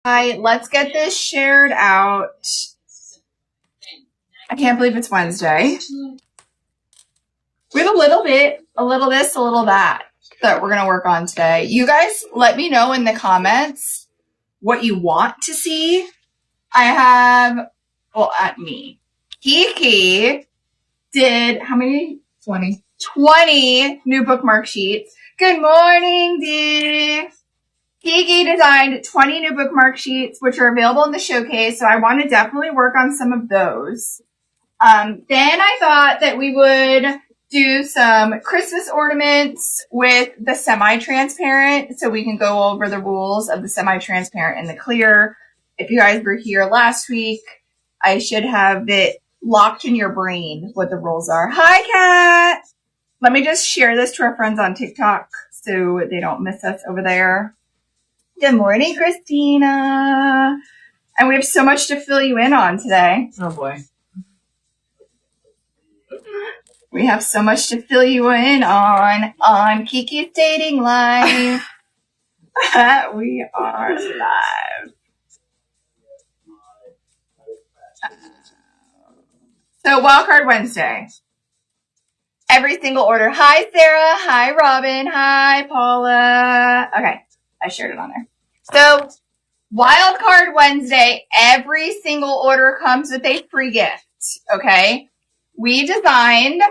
Let's get this shared out. I can't believe it's Wednesday. We have a little bit, a little this, a little that we're going to work on today. You guys let me know in the comments what you want to see. I have, well, at me. Kiki did, how many? 20 new bookmark sheets. Good morning, Dee. Kiki designed 20 new bookmark sheets, which are available in the showcase, so I want to definitely work on some of those. Then I thought that we would do some Christmas ornaments with the semi-transparent, so we can go over the rules of the semi-transparent and the clear. If you guys were here last week, I should have it locked in your brain what the rules are. Hi, Kat! Let me just share this to our friends on TikTok so they don't miss us over there. Good morning, Christina. And we have so much to fill you in on today. Oh, boy. We have so much to fill you in on Kiki's dating life. We are live. So, Wildcard Wednesday. Every single order. Hi, Sarah. Hi, Robin. Hi, Paula. Okay, I shared it on there. So, Wildcard Wednesday, every single order comes with a free gift, okay? We designed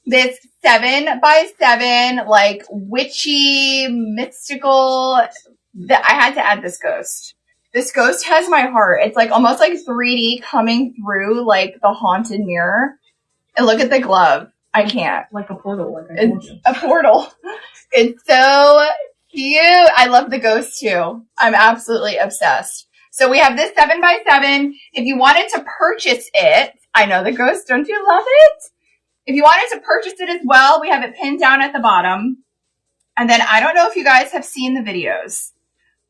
this 7x7, like, witchy, mystical. I had to add this ghost. This ghost has my heart. It's like almost like 3D coming through like the haunted mirror. And look at the glove. I can't. Like a portal. Like it's a portal. It's so cute. I love the ghost too. I'm absolutely obsessed. So we have this 7x7. If you wanted to purchase it, I know the ghost. Don't you love it? If you wanted to purchase it as well, we have it pinned down at the bottom. And then I don't know if you guys have seen the videos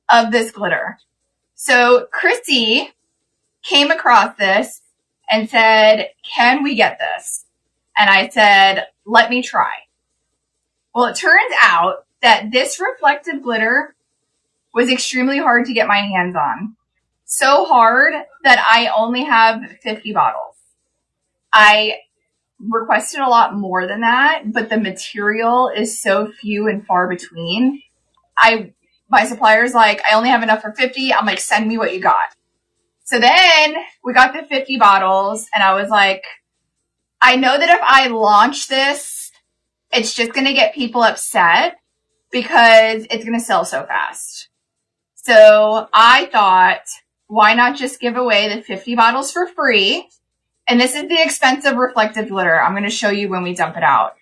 of this glitter. So Chrissy came across this and said, can we get this? And I said, let me try. Well, it turns out that this reflective glitter was extremely hard to get my hands on. So hard that I only have 50 bottles. I requested a lot more than that, but the material is so few and far between. My supplier's like, I only have enough for 50. I'm like, send me what you got. So then we got the 50 bottles and I was like, I know that if I launch this, it's just going to get people upset because it's going to sell so fast. So I thought, why not just give away the 50 bottles for free? And this is the expensive reflective glitter. I'm going to show you when we dump it out.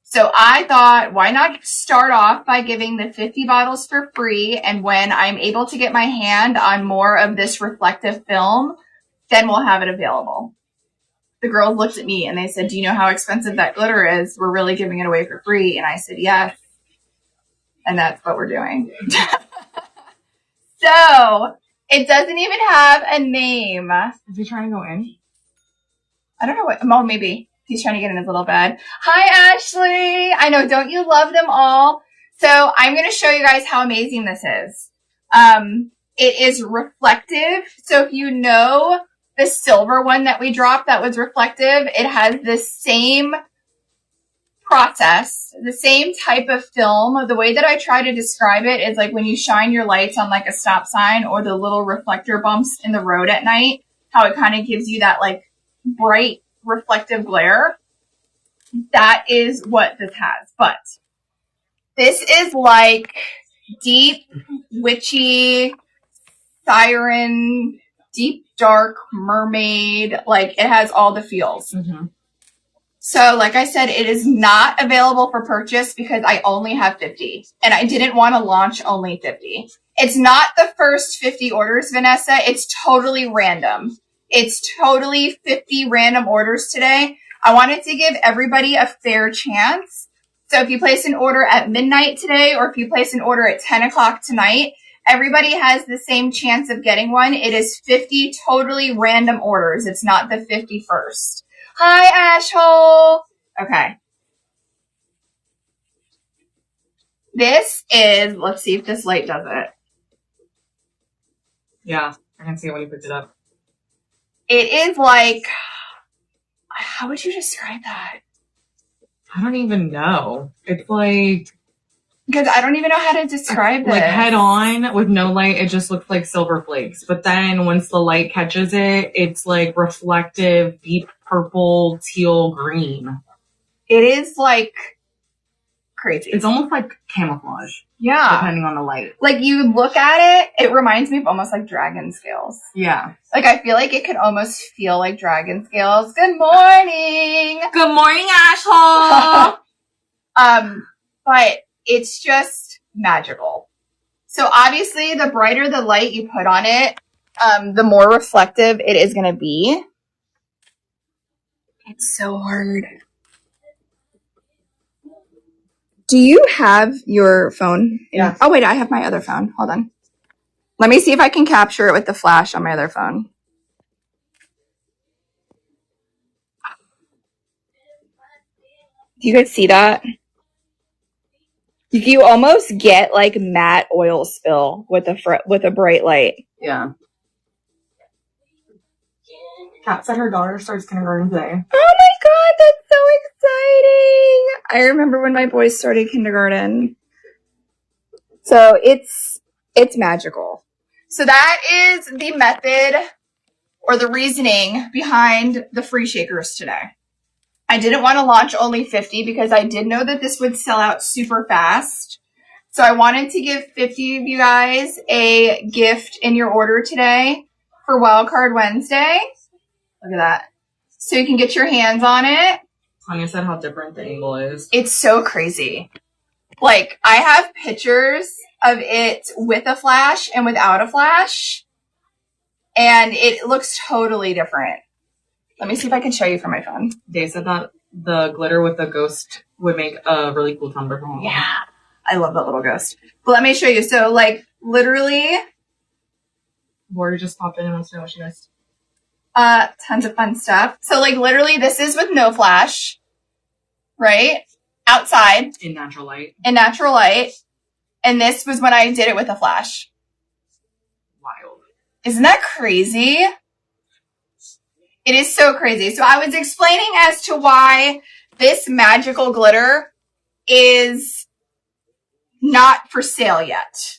So I thought, why not start off by giving the 50 bottles for free, and when I'm able to get my hand on more of this reflective film, then we'll have it available. The girls looked at me and they said, do you know how expensive that glitter is? We're really giving it away for free. And I said, yes. And that's what we're doing. So it doesn't even have a name. Is he trying to go in? I don't know what, oh, maybe. He's trying to get in his little bed. Hi, Ashley. I know, don't you love them all? So I'm going to show you guys how amazing this is. It is reflective. So if you know the silver one that we dropped that was reflective, it has the same process, the same type of film. The way that I try to describe it is like when you shine your lights on like a stop sign or the little reflector bumps in the road at night, how it kind of gives you that like bright reflective glare. That is what this has. But this is like deep, witchy, siren, deep, dark, mermaid. Like it has all the feels. Mm-hmm. So like I said, it is not available for purchase because I only have 50 and I didn't want to launch only 50. It's not the first 50 orders, Vanessa. It's totally random. It's totally 50 random orders today. I wanted to give everybody a fair chance. So if you place an order at midnight today, or if you place an order at 10 o'clock tonight, everybody has the same chance of getting one. It is 50 totally random orders. It's not the 51st. Hi, Ashhole. Okay. This is, let's see if this light does it. Yeah, I can see it when you picked it up. It is like, how would you describe that? I don't even know. It's like... Because I don't even know how to describe this. Like head on with no light, it just looks like silver flakes. But then once the light catches it, it's like reflective, deep purple, teal, green. It is like crazy. It's almost like camouflage. Yeah. Depending on the light. Like you look at it, it reminds me of almost like dragon scales. Yeah. Like I feel like it could almost feel like dragon scales. Good morning. Good morning, asshole. But it's just magical. So obviously the brighter the light you put on it, the more reflective it is going to be. It's so hard. Do you have your phone? Yeah. Oh, wait, I have my other phone. Hold on. Let me see if I can capture it with the flash on my other phone. Do you guys see that? You almost get like matte oil spill with a bright light. Yeah. Kat said her daughter starts kindergarten today. Oh my god, that's so exciting! I remember when my boys started kindergarten. So it's magical. So that is the method or the reasoning behind the free shakers today. I didn't want to launch only 50 because I did know that this would sell out super fast. So I wanted to give 50 of you guys a gift in your order today for Wildcard Wednesday. Look at that. So you can get your hands on it. Tanya said how different the angle is. It's so crazy. Like, I have pictures of it with a flash and without a flash. And it looks totally different. Let me see if I can show you from my phone. Dave said that the glitter with the ghost would make a really cool tumbler for home. Yeah. I love that little ghost. But let me show you. So, like, literally... Lori just popped in and wants to know what she missed. Tons of fun stuff. So, like, literally, this is with no flash. Right? Outside. In natural light. In natural light. And this was when I did it with a flash. Wild. Isn't that crazy? It is so crazy. So I was explaining as to why this magical glitter is not for sale yet.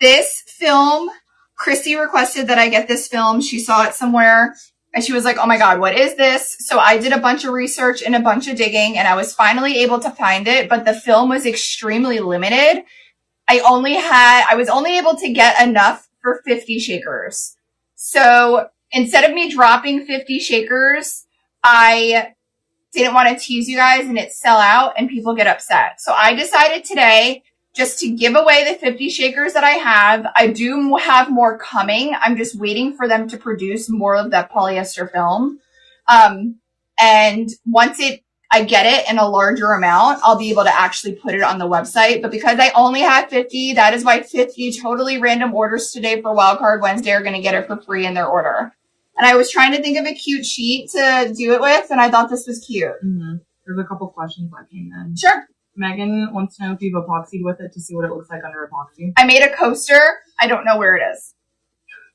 This film, Chrissy requested that I get this film. She saw it somewhere and she was like, oh my God, what is this? So I did a bunch of research and a bunch of digging and I was finally able to find it, but the film was extremely limited. I was only able to get enough for 50 shakers. So instead of me dropping 50 shakers, I didn't want to tease you guys and it sell out and people get upset. So I decided today just to give away the 50 shakers that I have. I do have more coming. I'm just waiting for them to produce more of that polyester film. And once I get it in a larger amount, I'll be able to actually put it on the website. But because I only have 50, that is why 50 totally random orders today for Wildcard Wednesday are going to get it for free in their order. And I was trying to think of a cute sheet to do it with, and I thought this was cute. Mm-hmm. There's a couple questions that came in. Sure. Megan wants to know if you've epoxied with it to see what it looks like under epoxy. I made a coaster. I don't know where it is.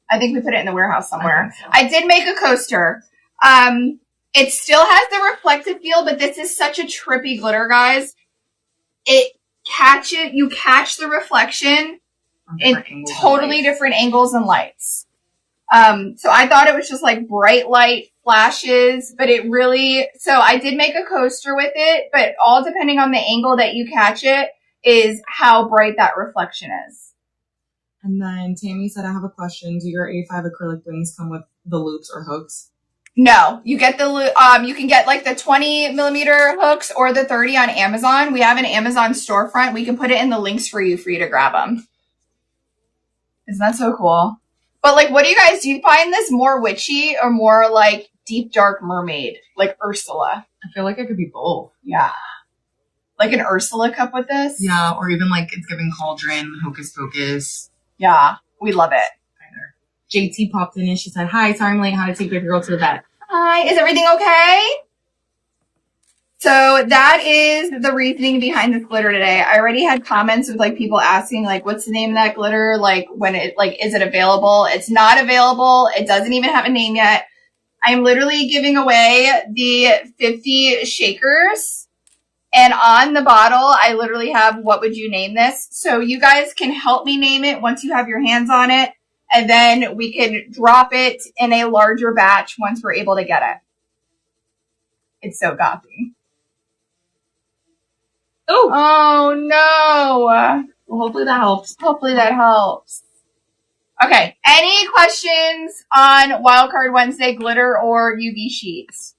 I think we put it in the warehouse somewhere. I did make a coaster. It still has the reflective feel, but this is such a trippy glitter, guys. You catch the reflection in totally different angles and lights. So I thought it was just like bright light flashes, but so I did make a coaster with it, but all depending on the angle that you catch it is how bright that reflection is. And then Tammy said, I have a question. Do your A5 acrylic wings come with the loops or hooks? No, you get you can get like the 20 millimeter hooks or the 30 on Amazon. We have an Amazon storefront. We can put it in the links for you to grab them. Isn't that so cool? But like, do you find this more witchy or more like deep, dark mermaid, like Ursula? I feel like it could be both. Yeah. Like an Ursula cup with this? Yeah, or even like it's giving cauldron, hocus pocus. Yeah, we love it. JT popped in and she said, hi, sorry I'm late. How to take baby girl to the vet. Hi, is everything okay? So that is the reasoning behind this glitter today. I already had comments with like people asking like, what's the name of that glitter? Like when it, like, is it available? It's not available. It doesn't even have a name yet. I'm literally giving away the 50 shakers. And on the bottle, I literally have, what would you name this? So you guys can help me name it once you have your hands on it. And then we can drop it in a larger batch once we're able to get it. It's so gothy. Oh no. Well, hopefully that helps. Hopefully that helps. Okay. Any questions on Wildcard Wednesday glitter or UV sheets?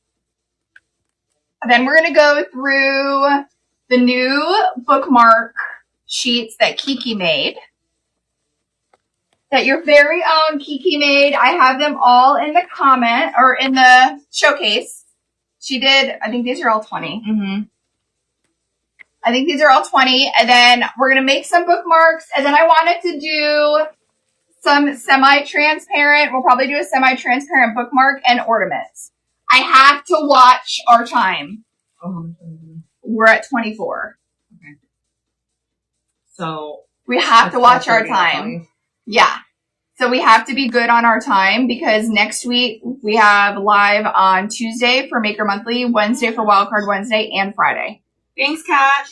Then we're going to go through the new bookmark sheets that Kiki made. That your very own Kiki made. I have them all in the comment or in the showcase. She did, I think these are all 20. Mm-hmm. I think these are all 20. And then we're going to make some bookmarks. And then I wanted to do some semi-transparent. We'll probably do a semi-transparent bookmark and ornaments. I have to watch our time. Oh, we're at 24. Okay. So we have to watch our time. Yeah. So we have to be good on our time because next week we have live on Tuesday for Maker Monthly, Wednesday for Wildcard Wednesday, and Friday. Thanks, Kat.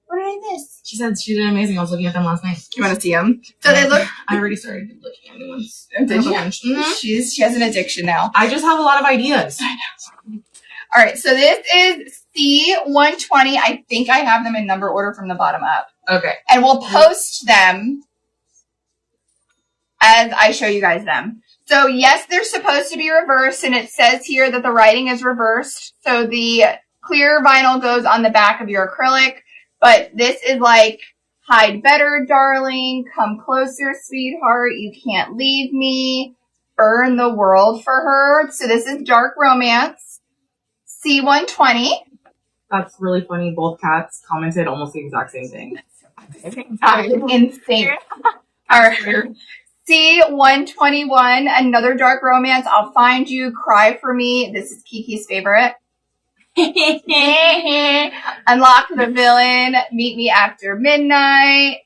What did I miss? She said she did amazing. I was looking at them last night. You want to see them? So they look. I already started looking at new ones. Did you? Mm-hmm. She has an addiction now. I just have a lot of ideas. I know. All right. So this is C120. I think I have them in number order from the bottom up. Okay. And we'll post them as I show you guys them. So yes, they're supposed to be reversed, and it says here that the writing is reversed. So the clear vinyl goes on the back of your acrylic, but this is like, hide better, darling, come closer, sweetheart, you can't leave me, burn the world for her. So this is dark romance, C120. That's really funny. Both cats commented almost the exact same thing. Insane. All right. C121, another dark romance. I'll find you, cry for me. This is Kiki's favorite. Unlock the villain. Meet me after midnight.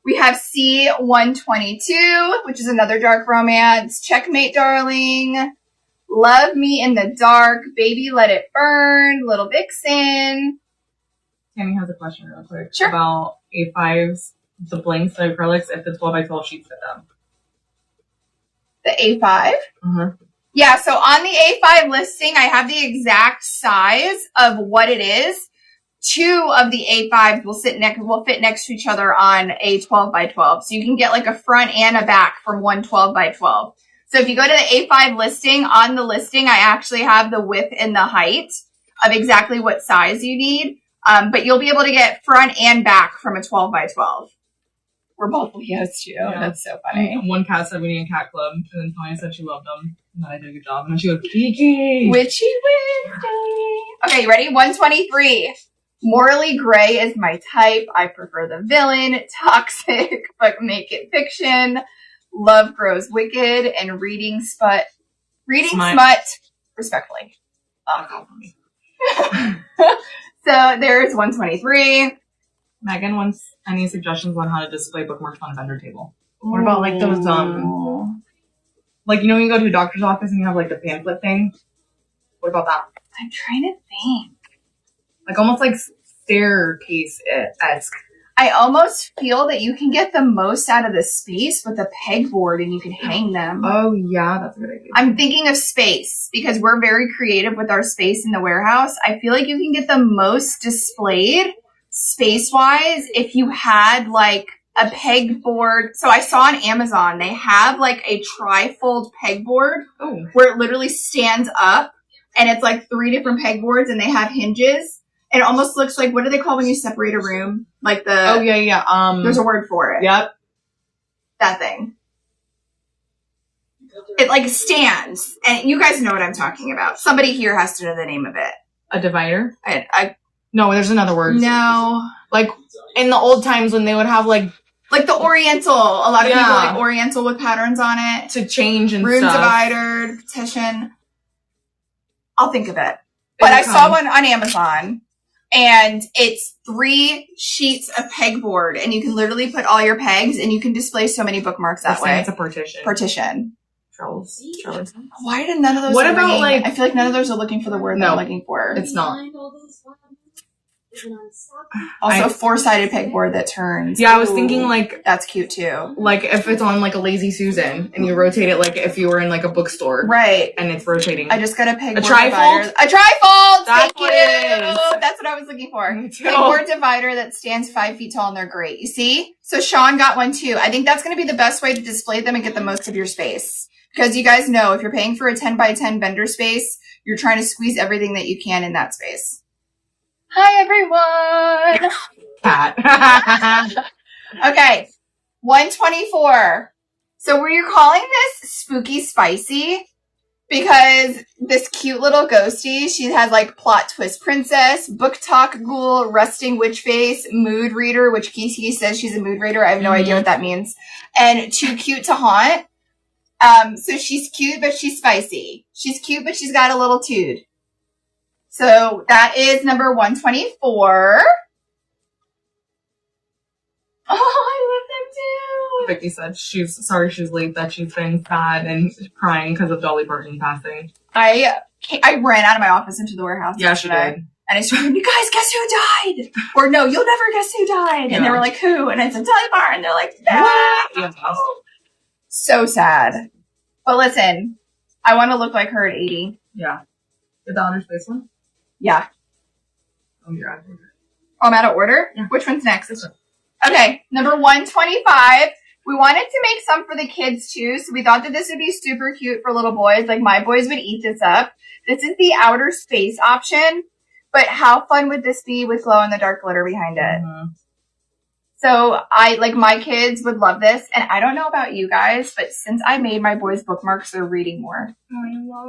We have C122, which is another dark romance. Checkmate, darling. Love me in the dark. Baby, let it burn. Little Vixen. Tammy has a question real quick. Sure. About A5s, the blanks, the acrylics, if the 12x12 sheets fit them. The A5? Mm-hmm. Yeah, so on the A5 listing, I have the exact size of what it is. 2 of the A5s will fit next to each other on a 12x12. So you can get like a front and a back from one 12x12. So if you go to the A5 listing, on the listing, I actually have the width and the height of exactly what size you need. But you'll be able to get front and back from a 12x12. We're both Leos too. Yeah. That's so funny. One cat said we need a cat club, and then Tanya said she loved them, and that I did a good job. And then she goes, Kiki! Witchy Wednesday! Okay, you ready? 123. Morally gray is my type. I prefer the villain. Toxic, but make it fiction. Love grows wicked. And reading smut, respectfully. So there's 123. Megan wants any suggestions on how to display bookmarks on a vendor table. What about like those, like, you know, when you go to a doctor's office and you have like the pamphlet thing? What about that? I'm trying to think. Like almost like staircase-esque. I almost feel that you can get the most out of the space with a pegboard and you can hang them. Oh yeah, that's a good idea. I'm thinking of space because we're very creative with our space in the warehouse. I feel like you can get the most displayed space-wise if you had like a pegboard. So I saw on Amazon, they have like a tri-fold pegboard where it literally stands up and it's like 3 different pegboards and they have hinges. It almost looks like, what do they call when you separate a room? Like the... Oh, yeah. There's a word for it. Yep. That thing. It like stands. And you guys know what I'm talking about. Somebody here has to know the name of it. A divider? No, there's another word. No. Like in the old times when they would have like the Oriental. A lot of people like Oriental with patterns on it. To change and Room stuff. divider, petition. I'll think of it. But I saw one on Amazon, and it's 3 sheets of pegboard, and you can literally put all your pegs, and you can display so many bookmarks that way. It's a partition. Trolls. Why did none of those? What about I feel like none of those are looking for the word they're looking for. It's not. Also, 4-sided pegboard that turns. Yeah, I was thinking like that's cute too. Like if it's on like a Lazy Susan and you rotate it like if you were in like a bookstore, right? And it's rotating. I just got a pegboard trifold. A trifold. That's Thank you. That's what I was looking for. Pegboard divider that stands 5 feet tall, and they're great. You see? So Sean got one too. I think that's going to be the best way to display them and get the most of your space. Because you guys know if you're paying for a 10 by 10 vendor space, you're trying to squeeze everything that you can in that space. Hi, everyone. Cat. Okay. 124. So we're calling this spooky spicy because this cute little ghostie, she has like plot twist princess, book talk ghoul, resting witch face, mood reader, which Kiki says she's a mood reader. I have no idea what that means. And too cute to haunt. So she's cute, but she's spicy. She's cute, but she's got a little tood. So that is number 124. Oh, I love them too. Vicky said she's sorry she's late, that she's been sad and crying because of Dolly Parton passing. I ran out of my office into the warehouse. Yeah, she did. And I screamed, "You guys, guess who died?" Or no, "You'll never guess who died." And they were like, "Who?" And I said, "Dolly Parton." And they're like, "No." So sad. But listen, I want to look like her at 80. Yeah. Did the honors place one? Yeah. Oh, you're out of order. Oh, I'm out of order? Yeah. Which one's next? This one. Okay, number 125. We wanted to make some for the kids too, so we thought that this would be super cute for little boys. Like my boys would eat this up. This is the outer space option, but how fun would this be with glow in the dark glitter behind it? Mm-hmm. So my kids would love this, and I don't know about you guys, but since I made my boys bookmarks, they're reading more.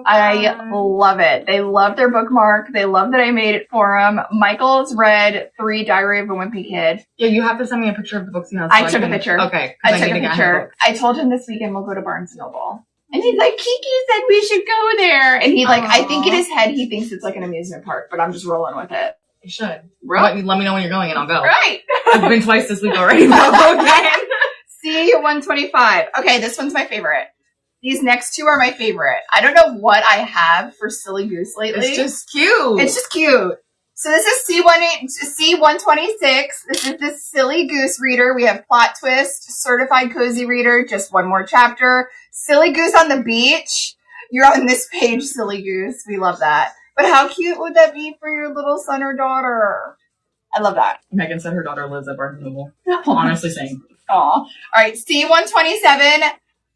I love it. They love their bookmark. They love that I made it for them. Michael's read 3 Diary of a Wimpy Kid. Yeah, you have to send me a picture of the books you have. I took a picture. Okay. I took a picture. I told him this weekend we'll go to Barnes & Noble. And he's like, "Kiki said we should go there." And he I think in his head, he thinks it's like an amusement park, but I'm just rolling with it. You should. Right. Let me know when you're going and I'll go. Right. I've been twice this week already. Okay. See, 125. Okay, this one's my favorite. These next 2 are my favorite. I don't know what I have for Silly Goose lately. It's just cute. It's just cute. So this is C126. This is the Silly Goose reader. We have plot twist, certified cozy reader, just one more chapter. Silly Goose on the beach. You're on this page, Silly Goose. We love that. But how cute would that be for your little son or daughter? I love that. Megan said her daughter lives at Barnes & Noble. Honestly saying. Aw. All right, C127.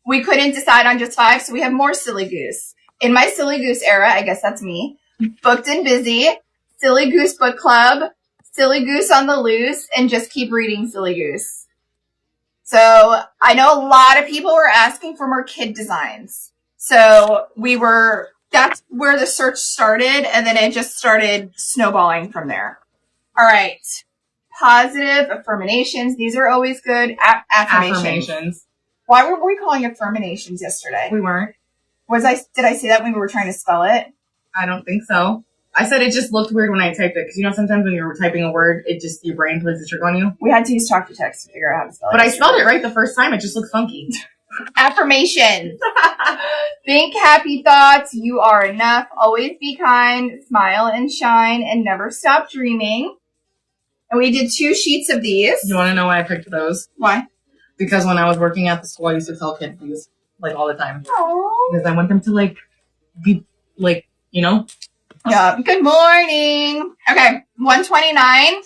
We couldn't decide on just 5, so we have more Silly Goose. In my Silly Goose era, I guess that's me, Booked and Busy, Silly Goose Book Club, Silly Goose on the Loose, and Just Keep Reading Silly Goose. So I know a lot of people were asking for more kid designs. So that's where the search started, and then it just started snowballing from there. All right. Positive affirmations. These are always good. Affirmations. Why were we calling affirmations yesterday? We weren't. Did I say that when we were trying to spell it? I don't think so. I said it just looked weird when I typed it, because sometimes when you're typing a word, it just, your brain plays a trick on you. We had to use talk to text to figure out how to spell it. But I spelled it right the first time. It just looked funky. Affirmations. Think happy thoughts. You are enough. Always be kind. Smile and shine. And never stop dreaming. And we did 2 sheets of these. You want to know why I picked those? Why? Because when I was working at the school, I used to tell kids these, all the time. Aww. Because I want them to, be, Yeah. Good morning. Okay. 129.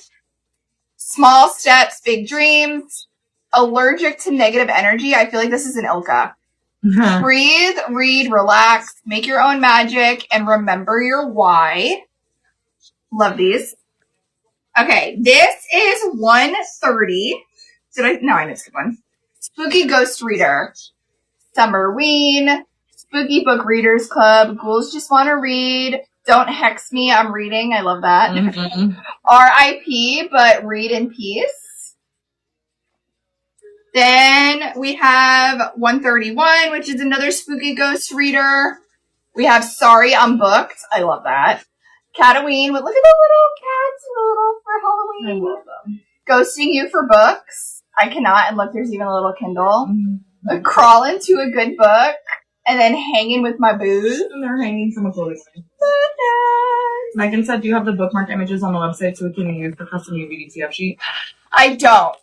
Small steps, big dreams. Allergic to negative energy. I feel like this is an Ilka. Breathe, read, relax, make your own magic, and remember your why. Love these. Okay, this is 130. No, I missed one. Spooky Ghost Reader. Summerween. Spooky Book Readers Club. Ghouls just want to read. Don't hex me, I'm reading. I love that. Mm-hmm. RIP, but read in peace. Then we have 131, which is another Spooky Ghost Reader. We have Sorry, I'm Booked. I love that. Cataween. Look at the little cats, little for Halloween. I love them. Ghosting you for books. I cannot. And look, there's even a little Kindle. Crawling to a good book. And then hanging with my booze. And they're hanging from a clothing line. Megan said, do you have the bookmark images on the website so we can use the custom UVDTF sheet? I don't.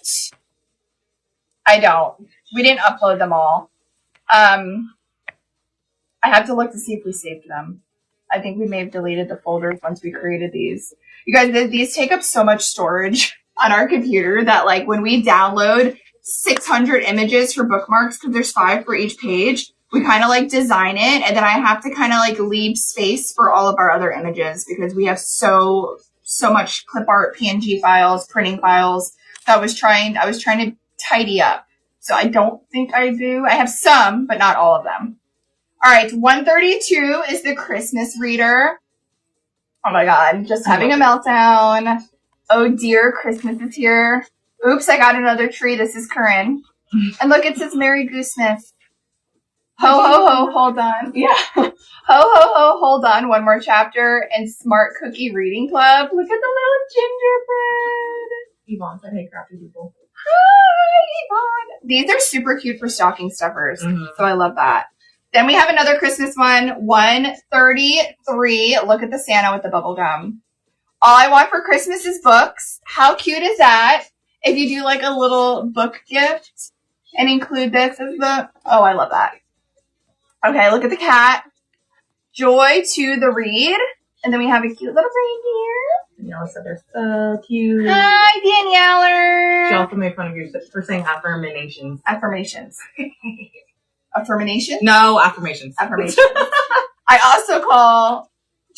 We didn't upload them all. I have to look to see if we saved them. I think we may have deleted the folders once we created these. You guys, these take up so much storage on our computer that like when we download 600 images for bookmarks, because there's 5 for each page, we kind of like design it, and then I have to kind of like leave space for all of our other images because we have so much clip art, PNG files, printing files. So I was trying to tidy up. So I don't think I do. I have some, but not all of them. All right, 132 is the Christmas reader. Oh my God, just having a meltdown. Oh dear, Christmas is here. Oops, I got another tree. This is Corinne. And look, it says Merry Goosemas. Ho, ho, ho, hold on. Yeah. Ho, ho, ho, hold on. One more chapter. And Smart Cookie Reading Club. Look at the little gingerbread. Yvonne said, hey, crafty people. Hi, Yvonne. These are super cute for stocking stuffers. Mm-hmm. So I love that. Then we have another Christmas one. 133. Look at the Santa with the bubble gum. All I want for Christmas is books. How cute is that? If you do like a little book gift and include this as the... Oh, I love that. Okay, look at the cat. Joy to the read. And then we have a cute little reindeer. Daniela said they're so cute. Hi, Daniela. She also made fun of you for saying affirmations. Affirmations. Affirmation? No, affirmations. Affirmations. I also call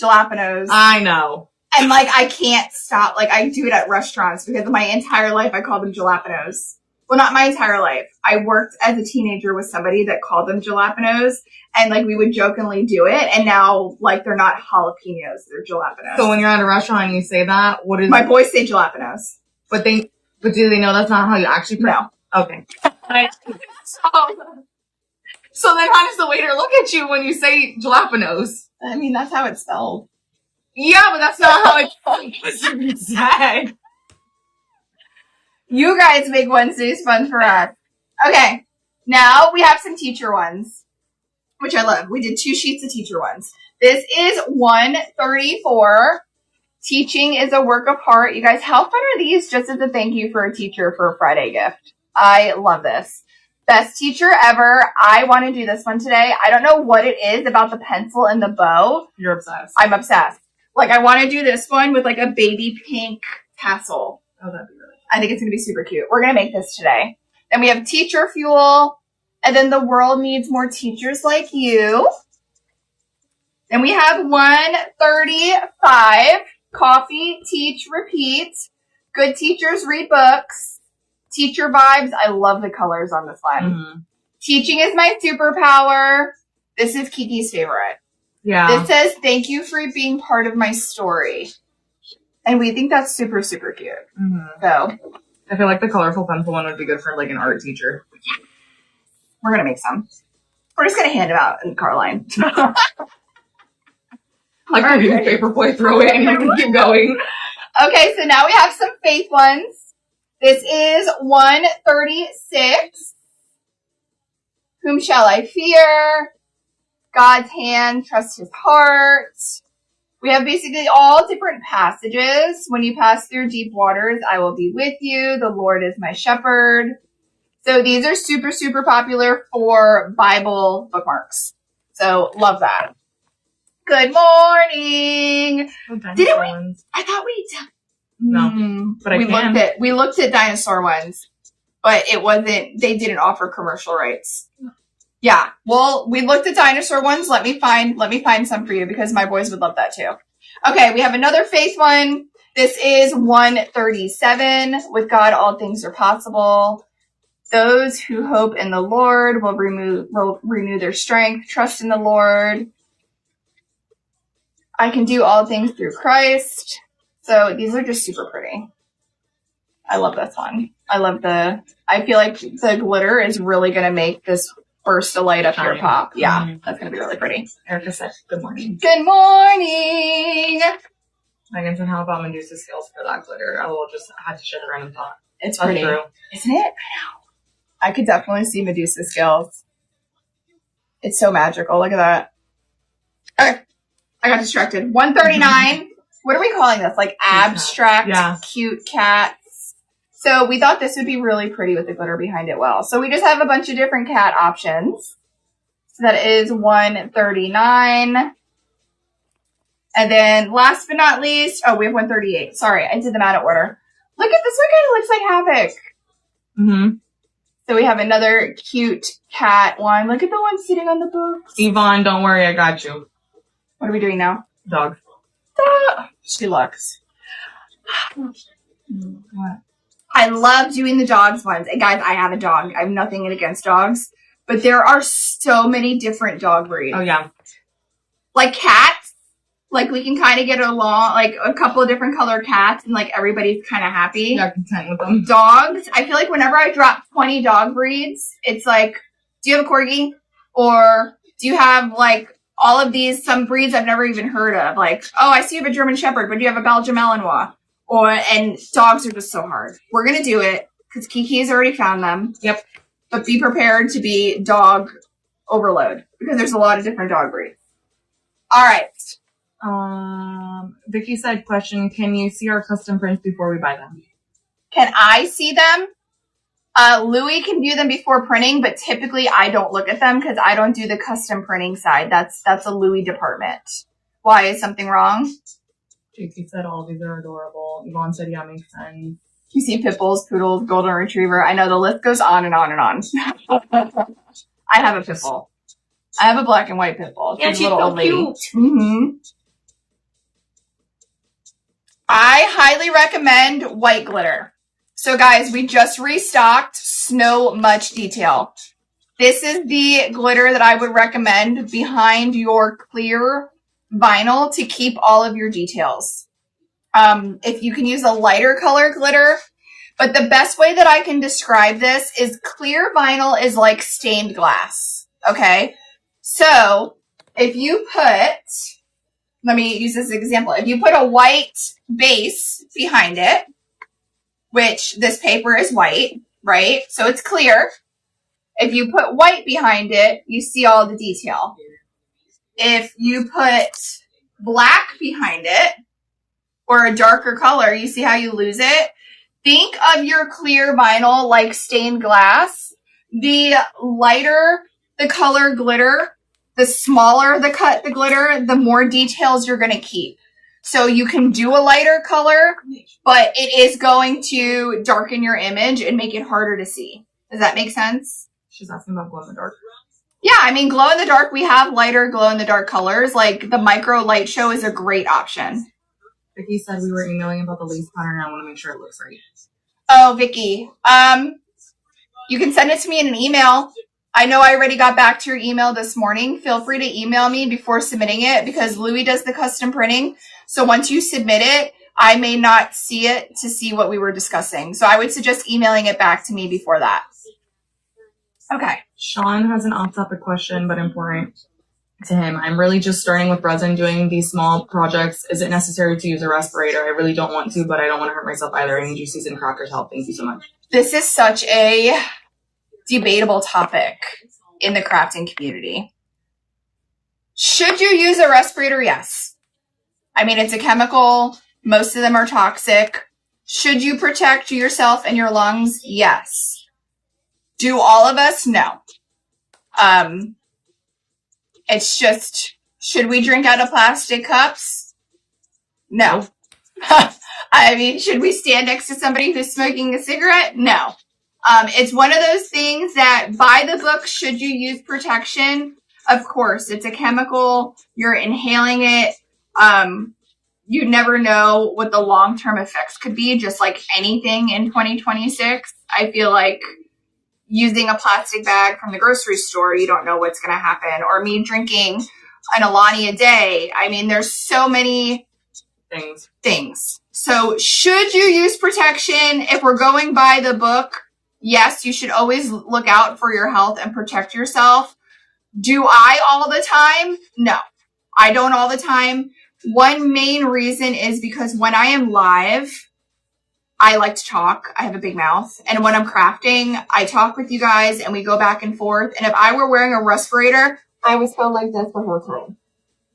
jalapenos. I know. And like, I can't stop. Like, I do it at restaurants because my entire life I call them jalapenos. Well, not my entire life. I worked as a teenager with somebody that called them jalapenos, and like we would jokingly do it. And now, like, they're not jalapenos; they're jalapenos. So when you're at a resturant and you say that, what is my boys say jalapenos? But do they know that's not how you actually pronounce? No. Okay. So then how does the waiter look at you when you say jalapenos? I mean, that's how it's spelled. Yeah, but that's not how it's supposed to be said. You guys make Wednesdays fun for us. Okay, now we have some teacher ones, which I love. We did 2 sheets of teacher ones. This is 134. Teaching is a work of art. You guys, how fun are these? Just as a thank you for a teacher for a Friday gift. I love this. Best teacher ever. I want to do this one today. I don't know what it is about the pencil and the bow. You're obsessed. I'm obsessed. Like, I want to do this one with like a baby pink tassel. Oh, that'd be really cute. I think it's going to be super cute. We're going to make this today. Then we have teacher fuel. And then the world needs more teachers like you. Then we have 135. Coffee, teach, repeat. Good teachers read books. Teacher vibes. I love the colors on this one. Mm-hmm. Teaching is my superpower. This is Kiki's favorite. Yeah. This says, thank you for being part of my story. And we think that's super, super cute. Mm-hmm. So I feel like the colorful pencil one would be good for like an art teacher. we're going to make some. We're just going to hand them out in the car line. Like a newspaper boy, throw it and you can keep going. Okay, so now we have some faith ones. This is 136. Whom shall I fear? God's hand, trust his heart. We have basically all different passages. When you pass through deep waters, I will be with you. The Lord is my shepherd. So these are super, super popular for Bible bookmarks. So love that. Good morning. Didn't we? I thought we did. No, but We looked at dinosaur ones, but it wasn't. They didn't offer commercial rights. Yeah. Well, we looked at dinosaur ones. Let me find some for you because my boys would love that too. Okay, we have another faith one. This is 137. With God, all things are possible. Those who hope in the Lord will renew their strength. Trust in the Lord. I can do all things through Christ. So these are just super pretty. I love this one. I feel like the glitter is really going to make this burst a light up your pop. Yeah, that's going to be really pretty. Erica said, good morning. Good morning. Megan said, how about Medusa scales for that glitter? I will just had to share the random thought. It's That's pretty. true. Isn't it? I know. I could definitely see Medusa scales. It's so magical. Look at that. Okay. I got distracted. 139. What are we calling this? Like abstract cute cats. So we thought this would be really pretty with the glitter behind it well. So we just have a bunch of different cat options. So that is 139. And then last but not least, we have 138. Sorry, I did them out of order. Look at this one, kind of looks like Havoc. Mm-hmm. So we have another cute cat one. Look at the one sitting on the books. Yvonne, don't worry, I got you. What are we doing now? Dog. She looks. I love doing the dogs ones. And guys, I have a dog. I have nothing against dogs. But there are so many different dog breeds. Oh, yeah. Like cats. Like we can kind of get along. Like a couple of different color cats. And like everybody's kind of happy. Yeah, content with them. Dogs. I feel like whenever I drop 20 dog breeds, it's like, do you have a corgi? Or do you have like all of these, some breeds I've never even heard of. Like, oh, I see you have a German Shepherd, but do you have a Belgian Malinois? And dogs are just so hard. We're going to do it because Kiki has already found them. Yep. But be prepared to be dog overload because there's a lot of different dog breeds. All right. Vicky said, question, can you see our custom prints before we buy them? Can I see them? Louis can view them before printing, but typically I don't look at them because I don't do the custom printing side. That's a Louis department. Why? Is something wrong? JC said all these are adorable. Yvonne said, yeah, makes sense. You see pit bulls, poodles, golden retriever. I know the list goes on and on and on. I have a pit bull. I have a black and white pit bull. Yeah, she's so cute. Mm-hmm. I highly recommend white glitter. So guys, we just restocked Snow Much Detail. This is the glitter that I would recommend behind your clear vinyl to keep all of your details. If you can use a lighter color glitter, but the best way that I can describe this is clear vinyl is like stained glass. Okay. So if you put, let me use this example. If you put a white base behind it, which this paper is white, right? So it's clear. If you put white behind it, you see all the detail. If you put black behind it, or a darker color, you see how you lose it? Think of your clear vinyl like stained glass. The lighter the color glitter, the smaller the cut the glitter, the more details you're going to keep. So you can do a lighter color, but it is going to darken your image and make it harder to see. Does that make sense? She's asking about glow in the dark. Yeah, I mean, glow in the dark, we have lighter glow in the dark colors. Like the micro light show is a great option. Vicky said we were emailing about the lace pattern and I want to make sure it looks right. Oh, Vicky. You can send it to me in an email. I know I already got back to your email this morning. Feel free to email me before submitting it because Louis does the custom printing. So once you submit it, I may not see it to see what we were discussing. So I would suggest emailing it back to me before that. Okay. Sean has an off-topic question, but important to him. I'm really just starting with resin doing these small projects. Is it necessary to use a respirator? I really don't want to, but I don't want to hurt myself either. I need juices and crackers help. Thank you so much. This is such a debatable topic in the crafting community. Should you use a respirator? Yes. I mean, it's a chemical. Most of them are toxic. Should you protect yourself and your lungs? Yes. Do all of us? No. It's just, should we drink out of plastic cups? No. I mean, should we stand next to somebody who's smoking a cigarette? No. It's one of those things that by the book, should you use protection? Of course, it's a chemical. You're inhaling it. You never know what the long-term effects could be, just like anything in 2026. I feel like using a plastic bag from the grocery store, you don't know what's going to happen. Or me drinking an Alani a day. I mean, there's so many things. So should you use protection? If we're going by the book, yes, you should always look out for your health and protect yourself. Do I all the time? No, I don't all the time. One main reason is because when I am live, I like to talk. I have a big mouth. And when I'm crafting, I talk with you guys and we go back and forth. And if I were wearing a respirator, I would sound like this the whole time.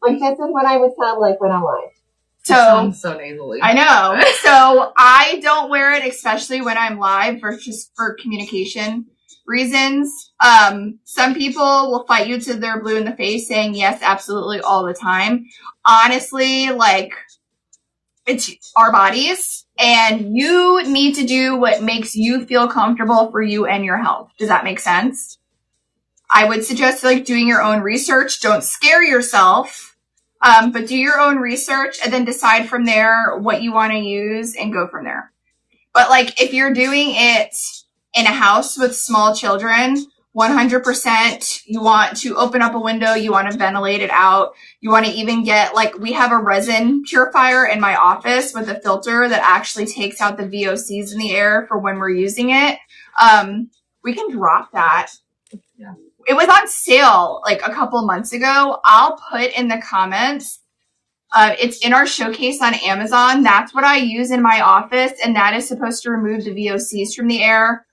Like this is what I would sound like when I'm live. So, sounds so nasally. I know. So I don't wear it, especially when I'm live, just for communication reasons. Some people will fight you till they're blue in the face saying yes, absolutely all the time. Honestly, like, it's our bodies and you need to do what makes you feel comfortable for you and your health. Does that make sense? I would suggest like doing your own research. Don't scare yourself. But do your own research and then decide from there what you want to use and go from there. But like if you're doing it in a house with small children, 100% you want to open up a window, you want to ventilate it out. You want to even get like, we have a resin purifier in my office with a filter that actually takes out the VOCs in the air for when we're using it. We can drop that. Yeah. It was on sale like a couple months ago. I'll put in the comments. It's in our showcase on Amazon. That's what I use in my office. And that is supposed to remove the VOCs from the air.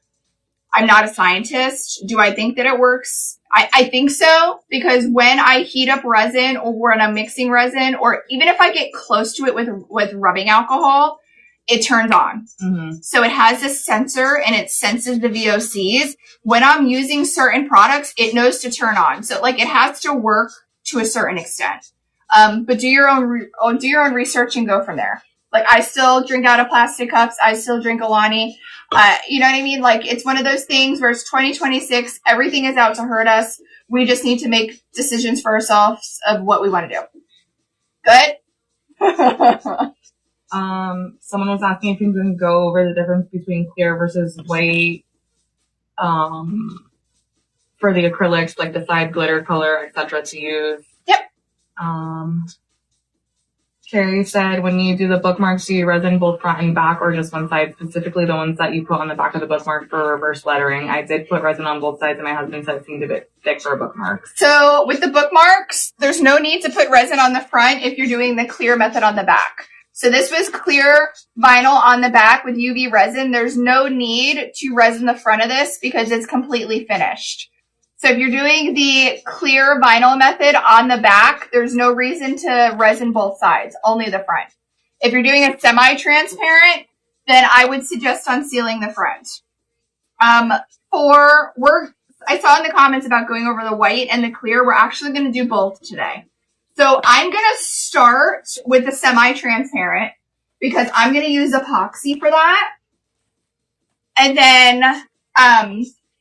I'm not a scientist. Do I think that it works? I think so, because when I heat up resin or when I'm mixing resin, or even if I get close to it with rubbing alcohol, it turns on. Mm-hmm. So it has a sensor and it senses the VOCs. When I'm using certain products, it knows to turn on. So like it has to work to a certain extent. But do your own research and go from there. Like I still drink out of plastic cups. I still drink Alani. You know what I mean? Like it's one of those things where it's 2026. Everything is out to hurt us. We just need to make decisions for ourselves of what we want to do. Good? Someone was asking if you can go over the difference between clear versus white, for the acrylics, like decide glitter color, etc. to use. Yep. Carrie said, when you do the bookmarks, do you resin both front and back or just one side, specifically the ones that you put on the back of the bookmark for reverse lettering? I did put resin on both sides and my husband said it seemed a bit thick for bookmarks. So with the bookmarks, there's no need to put resin on the front if you're doing the clear method on the back. So this was clear vinyl on the back with UV resin. There's no need to resin the front of this because it's completely finished. So if you're doing the clear vinyl method on the back, there's no reason to resin both sides, only the front. If you're doing a semi-transparent, then I would suggest unsealing the front. I saw in the comments about going over the white and the clear. We're actually going to do both today. So I'm going to start with the semi-transparent because I'm going to use epoxy for that. And then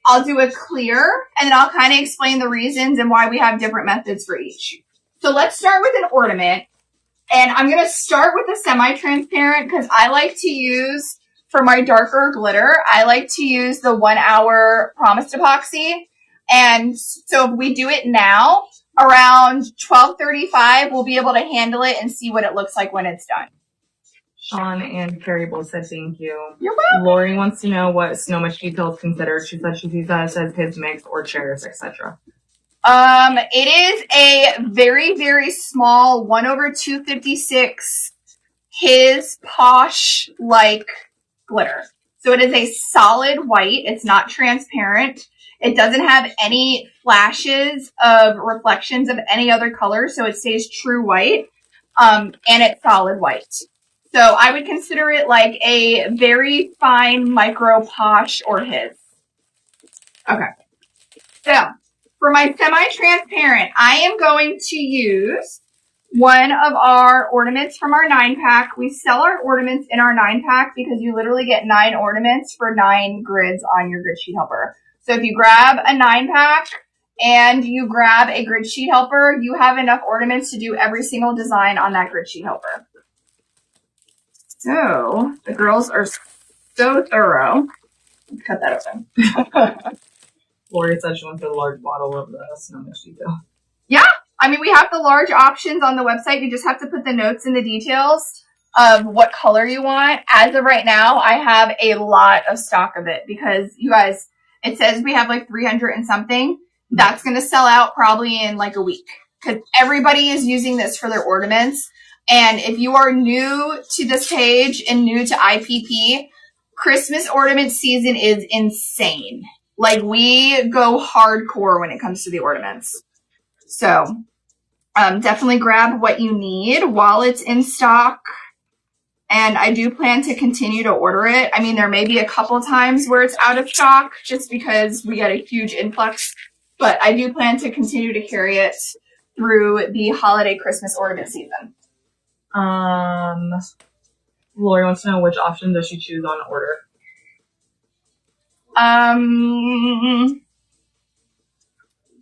I'll do a clear and then I'll kind of explain the reasons and why we have different methods for each. So let's start with an ornament. And I'm going to start with the semi-transparent because I like to use, for my darker glitter, I like to use the 1 hour promised epoxy. And so if we do it now, around 12:35, we'll be able to handle it and see what it looks like when it's done. Sean and Carrie both said thank you. You're welcome. Lori wants to know what snow much detail is considered. She said she sees that as his mix or chairs, etc. It is a very, very small 1/256 his posh like glitter. So it is a solid white. It's not transparent. It doesn't have any flashes of reflections of any other color, so it stays true white, and it's solid white. So I would consider it like a very fine micro posh or his. Okay. So for my semi-transparent, I am going to use one of our ornaments from our 9-pack. We sell our ornaments in our 9-pack because you literally get 9 ornaments for 9 grids on your grid sheet helper. So if you grab a 9-pack and you grab a grid sheet helper, you have enough ornaments to do every single design on that grid sheet helper. So the girls are so thorough. Let's cut that open. Lori said she wants a large bottle of the snow much detail. Yeah. I mean, we have the large options on the website. You just have to put the notes and the details of what color you want. As of right now, I have a lot of stock of it because you guys, it says we have like 300 and something. That's going to sell out probably in like a week because everybody is using this for their ornaments. And if you are new to this page and new to IPP, Christmas ornament season is insane. Like, we go hardcore when it comes to the ornaments. So definitely grab what you need while it's in stock. And I do plan to continue to order it. I mean, there may be a couple times where it's out of stock just because we get a huge influx. But I do plan to continue to carry it through the holiday Christmas ornament season. Lori wants to know which option does she choose on order.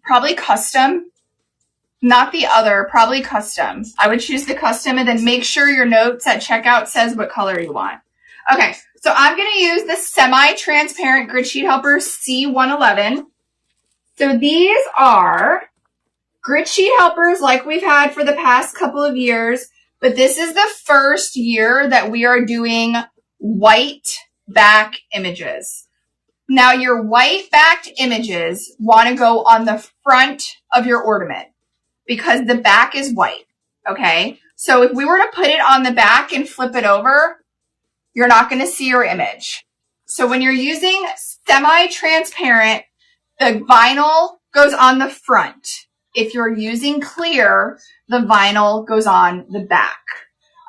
Probably custom. Not the other, probably custom. I would choose the custom and then make sure your notes at checkout says what color you want. Okay, so I'm going to use the semi-transparent Grid Sheet Helper C111. So these are Grid Sheet Helpers like we've had for the past couple of years, but this is the first year that we are doing white back images. Now, your white backed images want to go on the front of your ornament because the back is white, okay? So if we were to put it on the back and flip it over, you're not going to see your image. So when you're using semi-transparent, the vinyl goes on the front. If you're using clear, the vinyl goes on the back.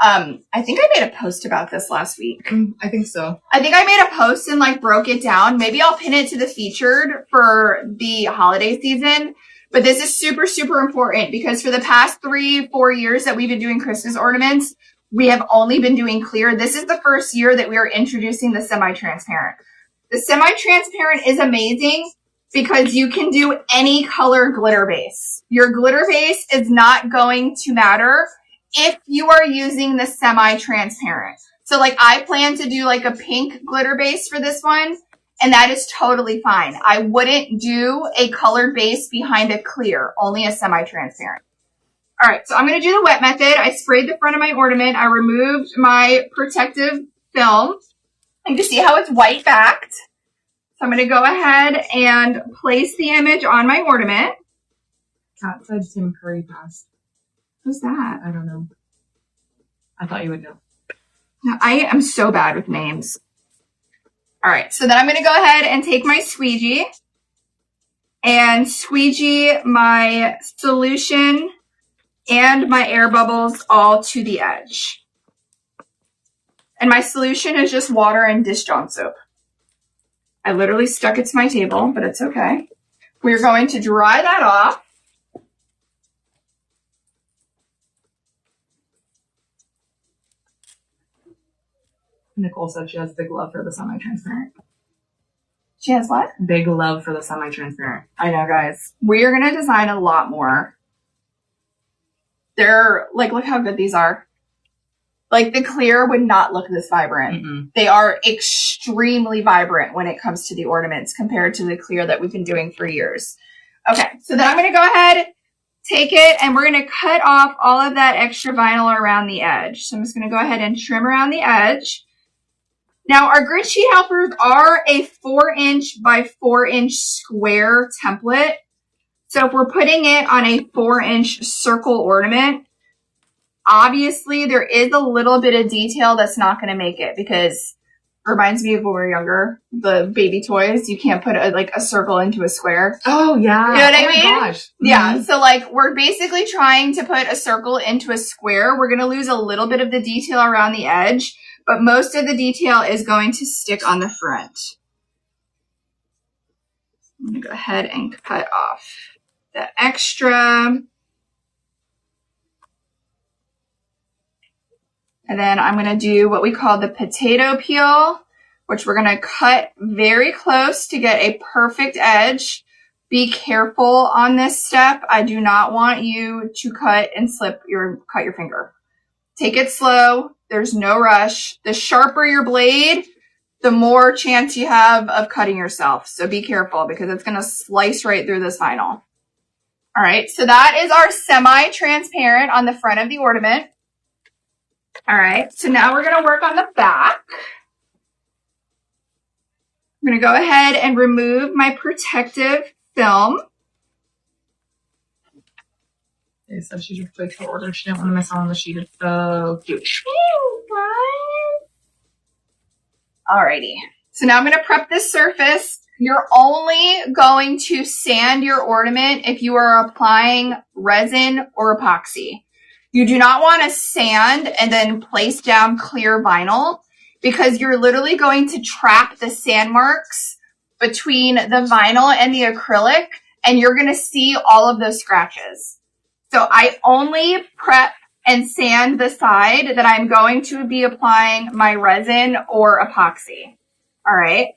I think I made a post about this last week. I think so. I think I made a post and like broke it down. Maybe I'll pin it to the featured for the holiday season. But this is super, super important because for the past 3-4 years that we've been doing Christmas ornaments, we have only been doing clear. This is the first year that we are introducing the semi-transparent. The semi-transparent is amazing because you can do any color glitter base. Your glitter base is not going to matter if you are using the semi-transparent. So like I plan to do like a pink glitter base for this one, and that is totally fine. I wouldn't do a colored base behind a clear, only a semi-transparent. All right, so I'm going to do the wet method. I sprayed the front of my ornament. I removed my protective film. You can see how it's white backed. So I'm going to go ahead and place the image on my ornament. Kat said Tim Curry passed. Who's that? I don't know. I thought you would know. No, I am so bad with names. All right, so then I'm going to go ahead and take my squeegee and squeegee my solution and my air bubbles all to the edge. And my solution is just water and dish Dawn soap. I literally stuck it to my table, but it's okay. We're going to dry that off. Nicole said she has big love for the semi-transparent. She has what? Big love for the semi-transparent. I know, guys. We are going to design a lot more. They're, like, look how good these are. Like, the clear would not look this vibrant. Mm-mm. They are extremely vibrant when it comes to the ornaments compared to the clear that we've been doing for years. Okay, so then I'm going to go ahead, take it, and we're going to cut off all of that extra vinyl around the edge. So I'm just going to go ahead and trim around the edge. Now, our Grid Sheet Helpers are a 4-inch by 4-inch square template. So if we're putting it on a 4-inch circle ornament, obviously there is a little bit of detail that's not going to make it because it reminds me of when we were younger, the baby toys. You can't put a circle into a square. Oh, yeah. You know what I mean? Gosh. Mm-hmm. Yeah. So like we're basically trying to put a circle into a square. We're going to lose a little bit of the detail around the edge, but most of the detail is going to stick on the front. I'm going to go ahead and cut off the extra. And then I'm going to do what we call the potato peel, which we're going to cut very close to get a perfect edge. Be careful on this step. I do not want you to cut and cut your finger. Take it slow. There's no rush. The sharper your blade, the more chance you have of cutting yourself. So be careful because it's going to slice right through this vinyl. All right, so that is our semi-transparent on the front of the ornament. All right, so now we're going to work on the back. I'm going to go ahead and remove my protective film. They said she just placed her order. She didn't want to miss out on the sheet. It's so cute. Alrighty. So now I'm going to prep this surface. You're only going to sand your ornament if you are applying resin or epoxy. You do not want to sand and then place down clear vinyl because you're literally going to trap the sand marks between the vinyl and the acrylic, and you're going to see all of those scratches. So I only prep and sand the side that I'm going to be applying my resin or epoxy. All right.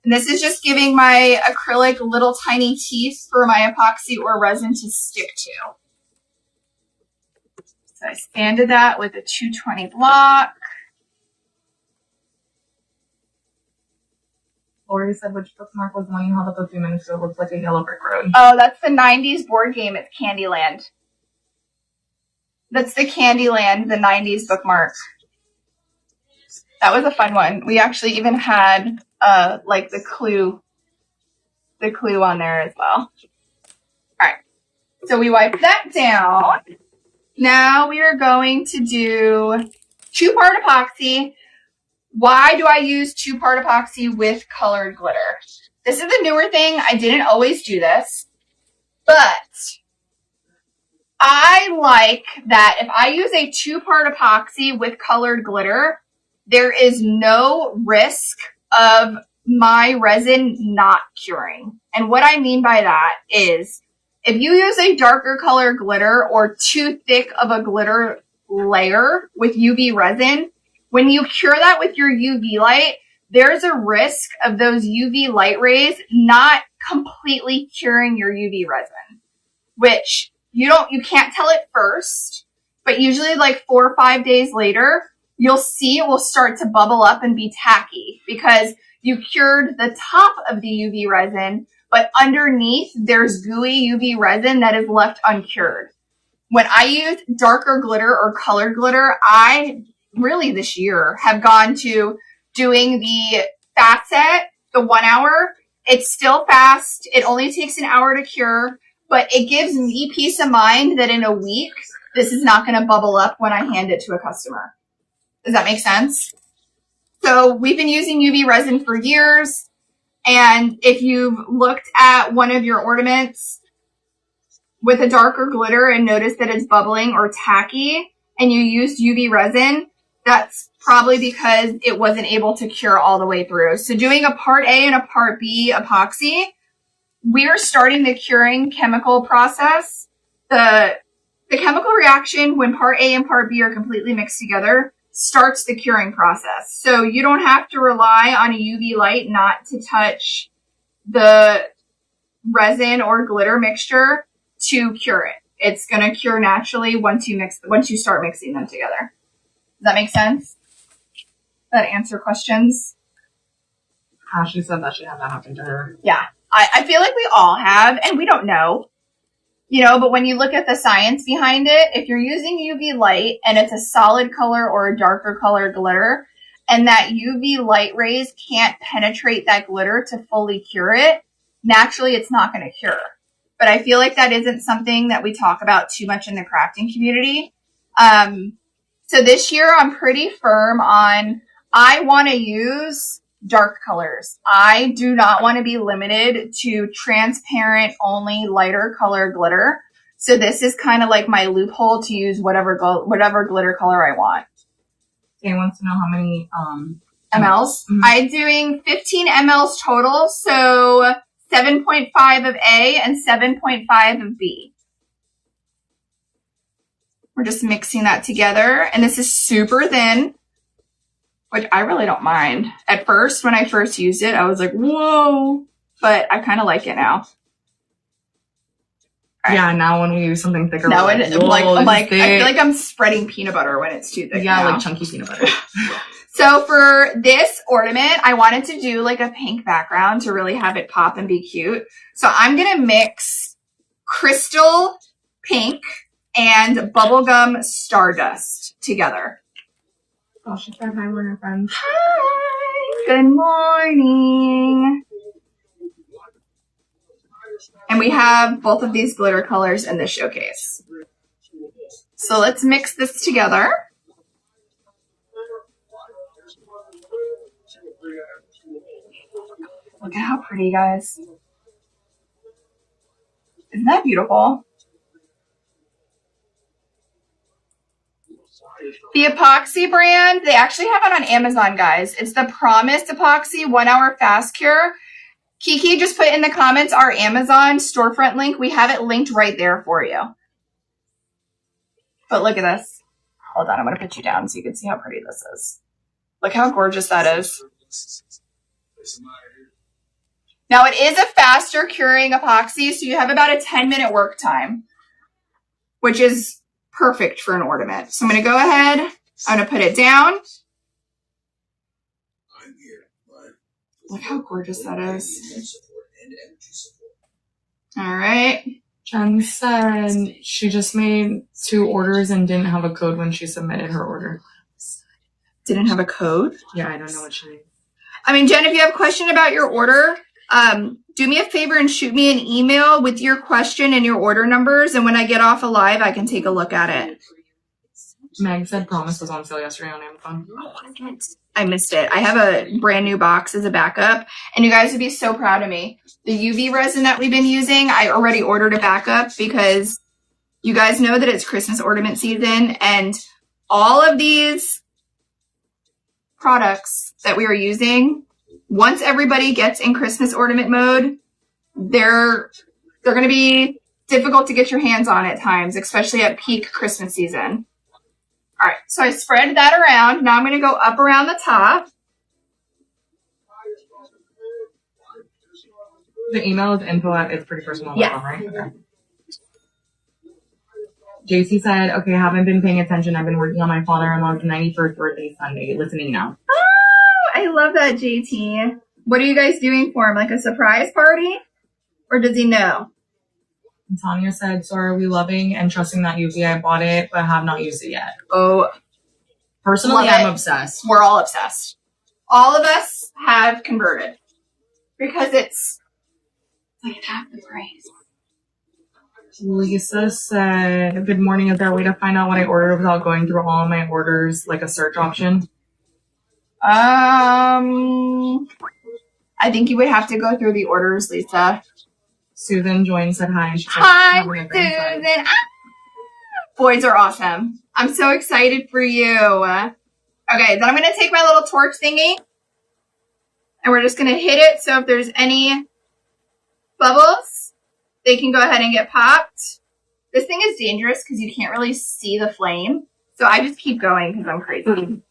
And this is just giving my acrylic little tiny teeth for my epoxy or resin to stick to. So I sanded that with a 220 block. Lori said which bookmark was the one you held up a few minutes ago. It looks like a yellow brick road. Oh, that's the 90s board game. It's Candyland. That's the Candyland, the 90s bookmark. That was a fun one. We actually even had like the clue on there as well. All right. So we wiped that down. Now we are going to do 2-part epoxy. Why do I use 2-part epoxy with colored glitter? This is a newer thing. I didn't always do this, but I like that if I use a 2-part epoxy with colored glitter, there is no risk of my resin not curing. And what I mean by that is if you use a darker color glitter or too thick of a glitter layer with UV resin, when you cure that with your UV light, there's a risk of those UV light rays not completely curing your UV resin, which you can't tell it first, but usually like 4 or 5 days later, you'll see it will start to bubble up and be tacky because you cured the top of the UV resin, but underneath there's gooey UV resin that is left uncured. When I use darker glitter or colored glitter, I really this year have gone to doing the fast set, the 1 hour. It's still fast. It only takes an hour to cure, but it gives me peace of mind that in a week, this is not going to bubble up when I hand it to a customer. Does that make sense? So we've been using UV resin for years. And if you've looked at one of your ornaments with a darker glitter and noticed that it's bubbling or tacky and you used UV resin, that's probably because it wasn't able to cure all the way through. So doing a part A and a part B epoxy, we are starting the curing chemical process. The chemical reaction when part A and part B are completely mixed together starts the curing process. So you don't have to rely on a UV light not to touch the resin or glitter mixture to cure it. It's going to cure naturally once you start mixing them together. Does that make sense? That answer questions? Ashley said that she had that happen to her. Yeah. I feel like we all have, and we don't know. But when you look at the science behind it, if you're using UV light and it's a solid color or a darker color glitter, and that UV light rays can't penetrate that glitter to fully cure it, naturally it's not going to cure. But I feel like that isn't something that we talk about too much in the crafting community. So this year I'm pretty firm on, I want to use dark colors. I do not want to be limited to transparent, only lighter color glitter. So this is kind of like my loophole to use whatever glitter color I want. Jane wants to know how many mLs. Mm-hmm. I'm doing 15 mLs total, so 7.5 of A and 7.5 of B. We're just mixing that together, and this is super thin, which I really don't mind. At first, when I first used it, I was like, whoa, but I kind of like it now. Right. Yeah, now when we use something thicker, now I feel like I'm spreading peanut butter when it's too thick. Yeah, now. like chunky peanut butter. So for this ornament, I wanted to do like a pink background to really have it pop and be cute. So I'm going to mix crystal pink and bubblegum stardust together. Oh, she said hi, we're her friends. Hi, good morning. And we have both of these glitter colors in the showcase. So let's mix this together. Look at how pretty, guys. Isn't that beautiful? The epoxy brand, they actually have it on Amazon, guys. It's the Promise Epoxy 1 Hour Fast Cure. Kiki just put in the comments our Amazon storefront link. We have it linked right there for you. But look at this. Hold on, I'm going to put you down so you can see how pretty this is. Look how gorgeous that is. Now, it is a faster curing epoxy, so you have about a 10-minute work time, which is perfect for an ornament. So I'm going to go ahead. I'm going to put it down. Look how gorgeous that is. All right. Jen said she just made 2 orders and didn't have a code when she submitted her order. Didn't have a code? Yeah, I don't know what she means. I mean, Jen, if you have a question about your order, do me a favor and shoot me an email with your question and your order numbers. And when I get off a live, I can take a look at it. Meg said Promise was on sale yesterday on Amazon. I missed it. I have a brand new box as a backup. And you guys would be so proud of me. The UV resin that we've been using, I already ordered a backup because you guys know that it's Christmas ornament season. And all of these products that we are using, once everybody gets in Christmas ornament mode, they're going to be difficult to get your hands on at times, especially at peak Christmas season. All right, so I spread that around. Now I'm going to go up around the top. The email is info@itsPrettyPersonal.com, Yeah. right? Okay. JC said, okay, I haven't been paying attention. I've been working on my father-in-law's 91st birthday Sunday. Listening now. Oh, I love that, JT. What are you guys doing for him? Like a surprise party? Or does he know? And Tanya said, so are we loving and trusting that UV? I bought it, but have not used it yet. Oh, Personally, love I'm it. obsessed. We're all obsessed. All of us have converted because it's like half the price. Lisa said, good morning. Is there a way to find out what I ordered without going through all my orders, like a search option? I think you would have to go through the orders, Lisa. Susan joined, said hi. And she said, Hi, having a great time. Susan. Ah! Boys are awesome. I'm so excited for you. Okay, then I'm going to take my little torch thingy and we're just going to hit it. So if there's any bubbles, they can go ahead and get popped. This thing is dangerous because you can't really see the flame. So I just keep going because I'm crazy.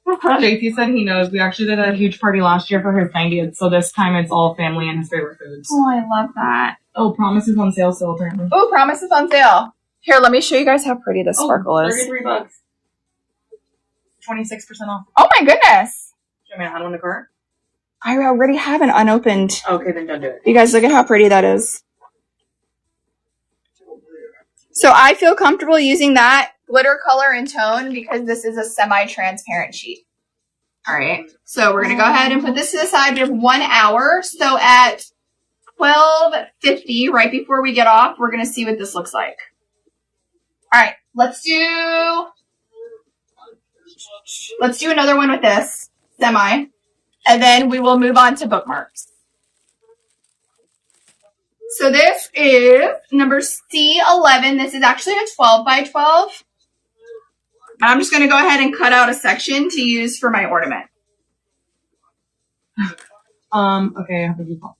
JT said he knows. We actually did a huge party last year for his 90th, so this time it's all family and his favorite foods. Oh, I love that. Oh, Promise is on sale still, apparently. Oh, Promise is on sale. Here, let me show you guys how pretty this sparkle is. $33. 26% off. Oh my goodness. Do you want me to add one to cart? I already have an unopened. Okay, then don't do it. You guys look at how pretty that is. So I feel comfortable using that glitter color and tone because this is a semi-transparent sheet. All right. So we're going to go ahead and put this to the side. We have 1 hour. So at 12:50, right before we get off, we're going to see what this looks like. All right. Let's do another one with this semi, and then we will move on to bookmarks. So this is number C11. This is actually a 12 by 12. I'm just going to go ahead and cut out a section to use for my ornament. Okay, how you call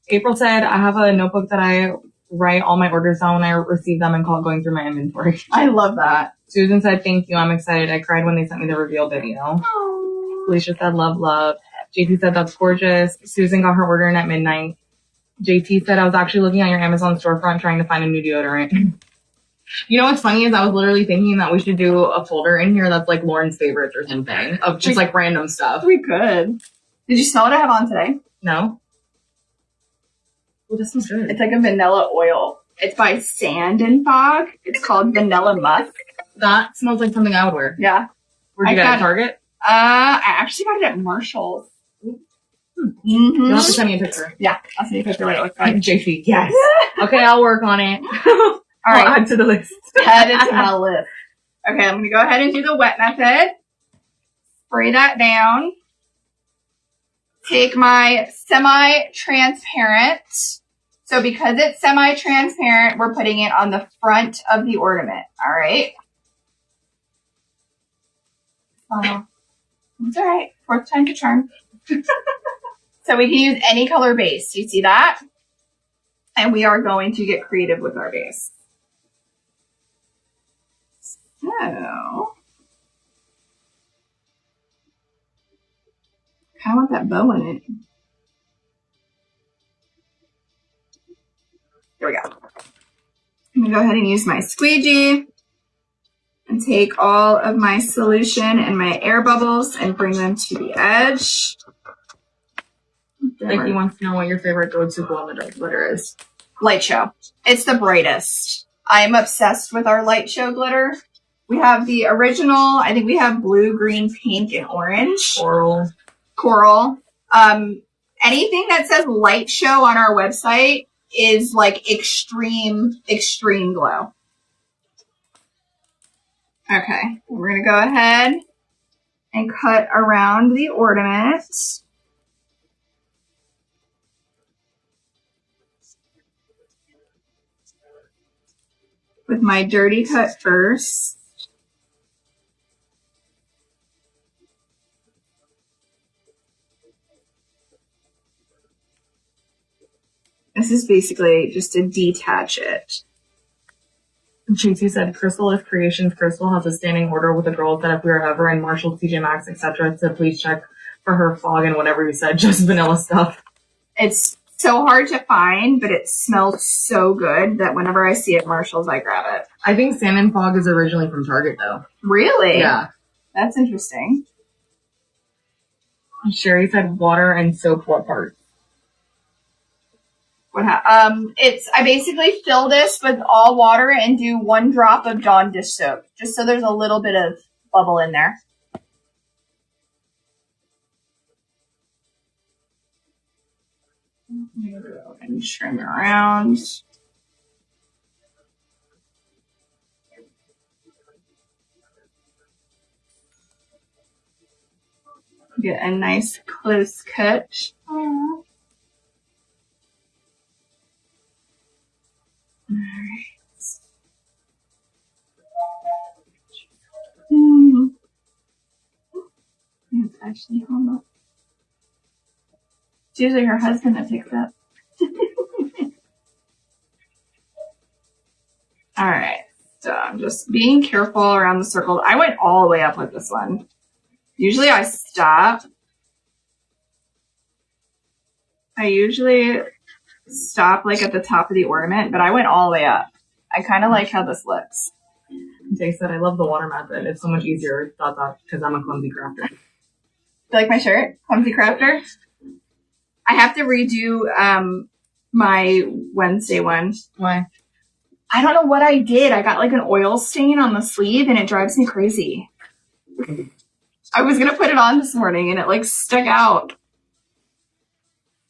it? April said, I have a notebook that I write all my orders down when I receive them and call it going through my inventory. I love that. Susan said, thank you. I'm excited. I cried when they sent me the reveal video. Aww. Alicia said, love, love. JT said, that's gorgeous. Susan got her order in at midnight. JT said, I was actually looking at your Amazon storefront trying to find a new deodorant. You know what's funny is I was literally thinking that we should do a folder in here that's like Lauren's favorites or something of just like random stuff. We could. Did you smell what I have on today? No? Well, this smells good. It's like a vanilla oil. It's by Sand and Fog. It's called Vanilla Musk. That smells like something I would wear. Yeah. Where'd you get it at Target? I actually got it at Marshall's. Mm-hmm. You'll have to send me a picture. Yeah, I'll send you a picture of what it looks like. JC, yes. Okay, I'll work on it. All right. I'll add to the list. Add it to my list. Okay, I'm going to go ahead and do the wet method. Spray that down. Take my semi-transparent. So because it's semi-transparent, we're putting it on the front of the ornament. All right. It's all right. Fourth time to charm. So we can use any color base. You see that? And we are going to get creative with our base. So, kind of want that bow in it. There we go. I'm going to go ahead and use my squeegee and take all of my solution and my air bubbles and bring them to the edge. Becky wants to know what your favorite go-to glow-in-the-dark glitter is. Light show. It's the brightest. I'm obsessed with our light show glitter. We have the original. I think we have blue, green, pink, and orange. Coral. Anything that says light show on our website is like extreme glow. Okay. We're going to go ahead and cut around the ornament. With my dirty cut first. This is basically just to detach it. JT said, Crystal is Creations. Crystal has a standing order with the girls that if we are ever in Marshall, TJ Maxx, etc., to please check for her fog and whatever you said, just vanilla stuff. It's so hard to find, but it smells so good that whenever I see it at Marshall's, I grab it. I think Salmon Fog is originally from Target, though. Really? Yeah. That's interesting. Sherry said water and soap, what part? I basically fill this with all water and do 1 drop of Dawn dish soap, just so there's a little bit of bubble in there. And trim it around. Get a nice close cut. Aww. All right. It's actually home. It's usually her husband that picks up. All right. So I'm just being careful around the circle. I went all the way up with this one. Usually I stop. I usually stop like at the top of the ornament, but I went all the way up. I kind of like how this looks. Jay said, I love the water method. It's so much easier, because I'm a clumsy crafter. You like my shirt? Clumsy crafter? I have to redo my Wednesday one. Why? I don't know what I did. I got like an oil stain on the sleeve and it drives me crazy. I was going to put it on this morning and it like stuck out.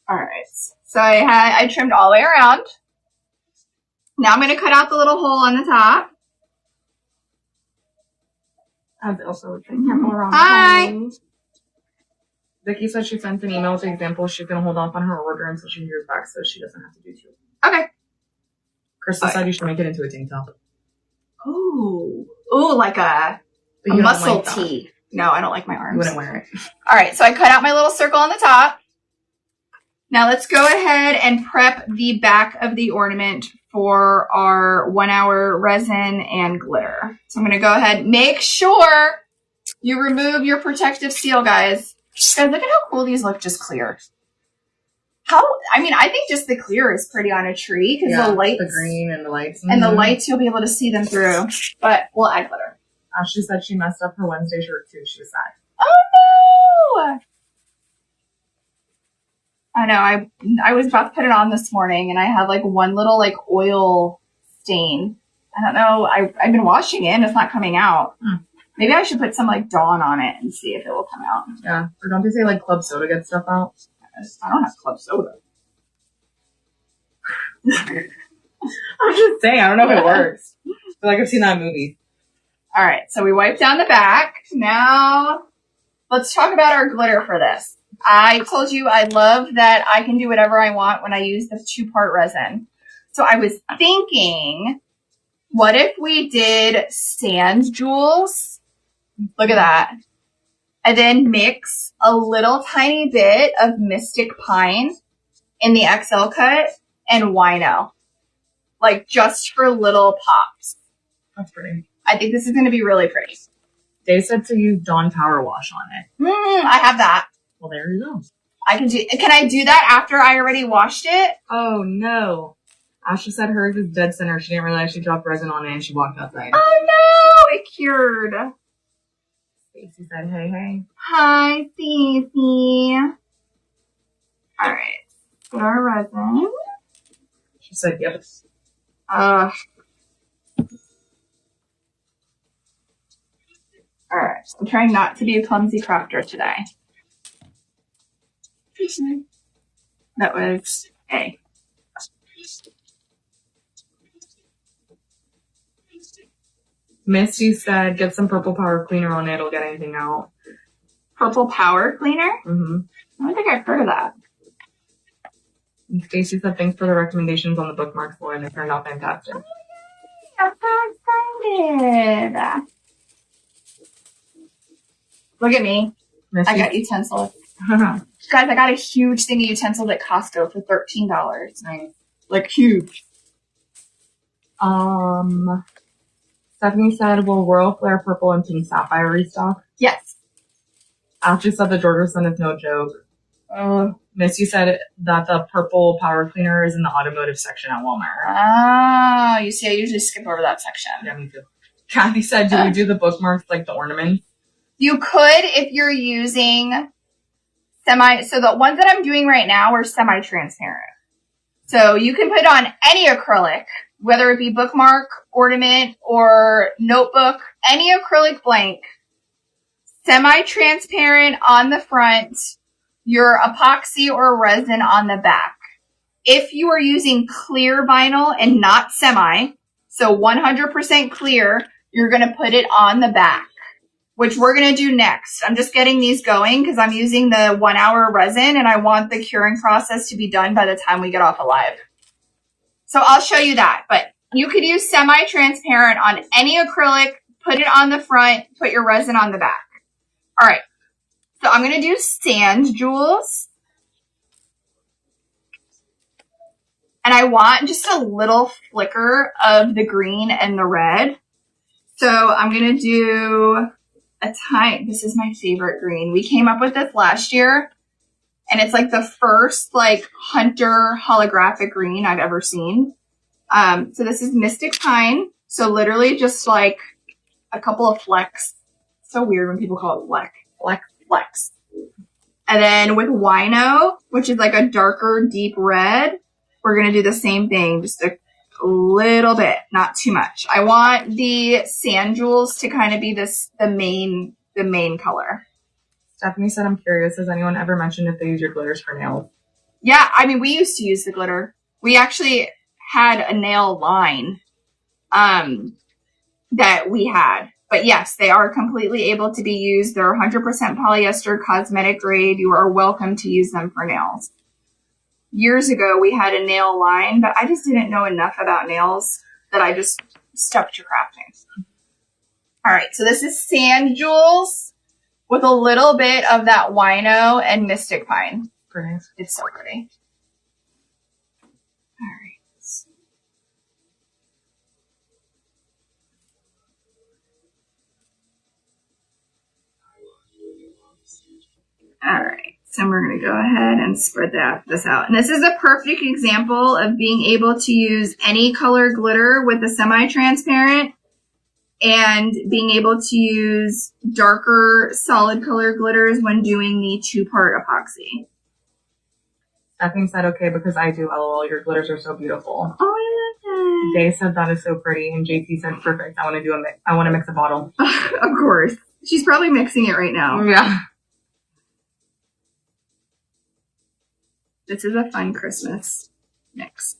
All right. So I trimmed all the way around. Now I'm going to cut out the little hole on the top. I'd also careful around Hi. the holes. Vicky said she sent an email with examples. She's going to hold off on her order until she hears back so she doesn't have to do 2. Okay. Crystal said you should make it into a tank top. Ooh, like a muscle tee. No, I don't like my arms. You wouldn't wear it. All right, so I cut out my little circle on the top. Now let's go ahead and prep the back of the ornament for our 1 hour resin and glitter. So I'm going to go ahead. Make sure you remove your protective seal, guys. Guys, look at how cool these look just clear. I think just the clear is pretty on a tree because the lights. The green and the lights. And the lights, you'll be able to see them through. But we'll add glitter. She said she messed up her Wednesday shirt too. She was sad. Oh no! I know. I was about to put it on this morning and I had like one little like oil stain. I don't know. I've been washing it and it's not coming out. Maybe I should put some like Dawn on it and see if it will come out. Yeah. Or don't they say like Club Soda gets stuff out? I don't have Club Soda. I'm just saying. I don't know if it works. I feel like I've seen that movie. All right, so we wiped down the back. Now, let's talk about our glitter for this. I told you I love that I can do whatever I want when I use the 2-part resin. So I was thinking, what if we did sand jewels? Look at that. And then mix a little tiny bit of Mystic Pine in the XL cut and wino. Like just for little pops. That's pretty. I think this is going to be really pretty. They said to use Dawn Power Wash on it. I have that. Well, there you go. Can I do that after I already washed it? Oh, no. Asha said hers is dead center. She didn't realize she dropped resin on it and she walked outside. Oh, no. It cured. Stacey said, hey, hey. Hi, Stacey. All right. Put our resin. She said, yep. All right. I'm trying not to be a clumsy crafter today. That was A. Misty said, get some purple power cleaner on it. It'll get anything out. Purple power cleaner? Mm-hmm. I don't think I've heard of that. And Stacey said, thanks for the recommendations on the bookmarks, Lauren. It turned out fantastic. I'm so excited. Look at me. Misty? I got utensils. Guys, I got a huge thing of utensils at Costco for $13. Nice. Like huge. Stephanie said, will Royal Flare Purple and Pink Sapphire restock? Yes. Ashley said the Jorgensen is no joke. Misty said that the purple power cleaner is in the automotive section at Walmart. Oh, you see, I usually skip over that section. Yeah, me too. Kathy said, do we do the bookmarks like the ornaments? You could if you're using so the ones that I'm doing right now are semi-transparent. So you can put on any acrylic, whether it be bookmark, ornament, or notebook, any acrylic blank, semi-transparent on the front, your epoxy or resin on the back. If you are using clear vinyl and not semi, so 100% clear, you're going to put it on the back, which we're going to do next. I'm just getting these going because I'm using the 1 hour resin and I want the curing process to be done by the time we get off alive. So I'll show you that, but you could use semi-transparent on any acrylic, put it on the front, put your resin on the back. All right. So I'm going to do sand jewels. And I want just a little flicker of the green and the red. So I'm going to do this is my favorite green. We came up with this last year and it's like the first like hunter holographic green I've ever seen. So this is Mystic Pine. So literally just like a couple of flecks. So weird when people call it flecks. And then with wino, which is like a darker deep red, we're going to do the same thing. Just a little bit, not too much. I want the sand jewels to kind of be the main color. Stephanie said, I'm curious, has anyone ever mentioned if they use your glitters for nails? Yeah, I mean, we used to use the glitter. We actually had a nail line that we had. But yes, they are completely able to be used. They're 100% polyester, cosmetic grade. You are welcome to use them for nails. Years ago, we had a nail line, but I just didn't know enough about nails that I just stuck to crafting. All right, so this is sand jewels with a little bit of that wino and Mystic Pine. Pretty. It's so pretty. All right. All right, so we're going to go ahead and spread this out. And this is a perfect example of being able to use any color glitter with a semi-transparent and being able to use darker solid color glitters when doing the 2-part epoxy. Stephanie said, okay, because I do, LOL, your glitters are so beautiful. Oh, I love that. Day said that is so pretty, and JT said, perfect, I want to mix a bottle. Of course. She's probably mixing it right now. Yeah. This is a fun Christmas mix.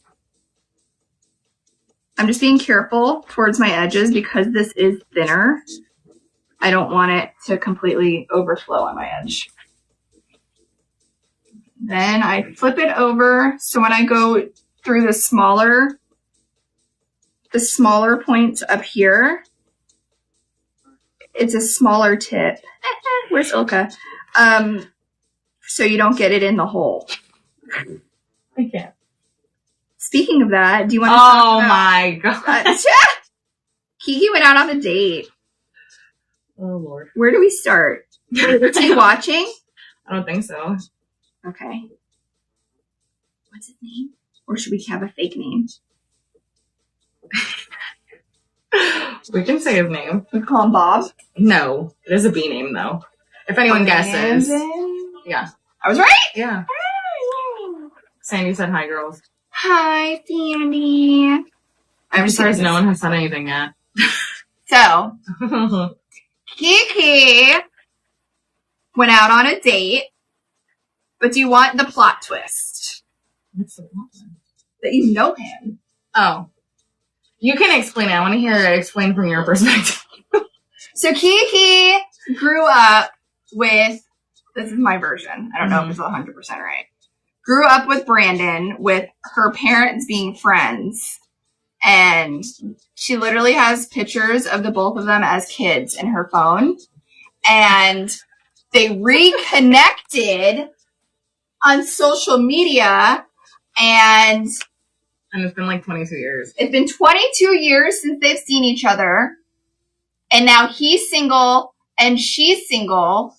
I'm just being careful towards my edges because this is thinner. I don't want it to completely overflow on my edge. Then I flip it over. So when I go through the smaller points up here, it's a smaller tip. Where's Ilka? So you don't get it in the hole. I can't. Speaking of that, do you want to talk about... Oh my god. Kiki went out on a date. Oh lord. Where do we start? Is he watching? I don't think so. Okay. What's his name? Or should we have a fake name? We can say his name. We call him Bob? No. It is a B name though. If anyone guesses. Yeah. I was right? Yeah. Sandy said hi, girls. Hi, Sandy. I'm surprised no one has said anything yet. So, Kiki went out on a date, but do you want the plot twist? What's the plot twist? That you know him. Oh. You can explain it. I want to hear it explained from your perspective. So Kiki grew up with, this is my version. I don't know if it's 100% right. Grew up with Brandon with her parents being friends. And she literally has pictures of the both of them as kids in her phone. And they reconnected on social media. And it's been like 22 years. It's been 22 years since they've seen each other. And now he's single and she's single.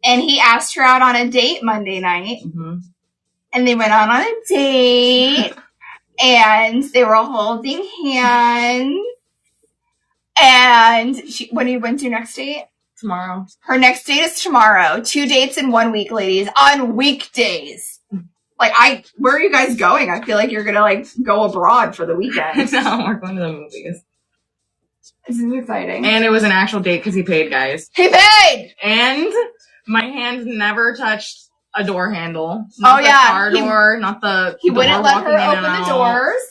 And he asked her out on a date Monday night. Mm-hmm. And they went out on a date. And they were holding hands. And when's your next date? Tomorrow. Her next date is tomorrow. 2 dates in 1 week, ladies. On weekdays. Where are you guys going? I feel like you're gonna go abroad for the weekend. No, we're going to the movies. This is exciting. And it was an actual date because he paid, guys. He paid! And my hands never touched a door handle. Not the car door, not the He door wouldn't let her walking in open the doors.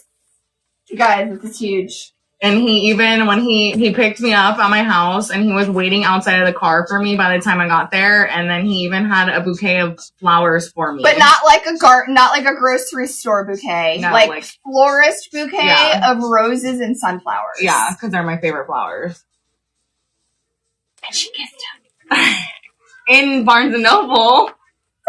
You guys, this is huge. And he even, when he picked me up at my house and he was waiting outside of the car for me by the time I got there, and then he even had a bouquet of flowers for me. But not like a garden, not like a grocery store bouquet. No, like florist bouquet of roses and sunflowers. Yeah, because they're my favorite flowers. And she kissed him. In Barnes & Noble.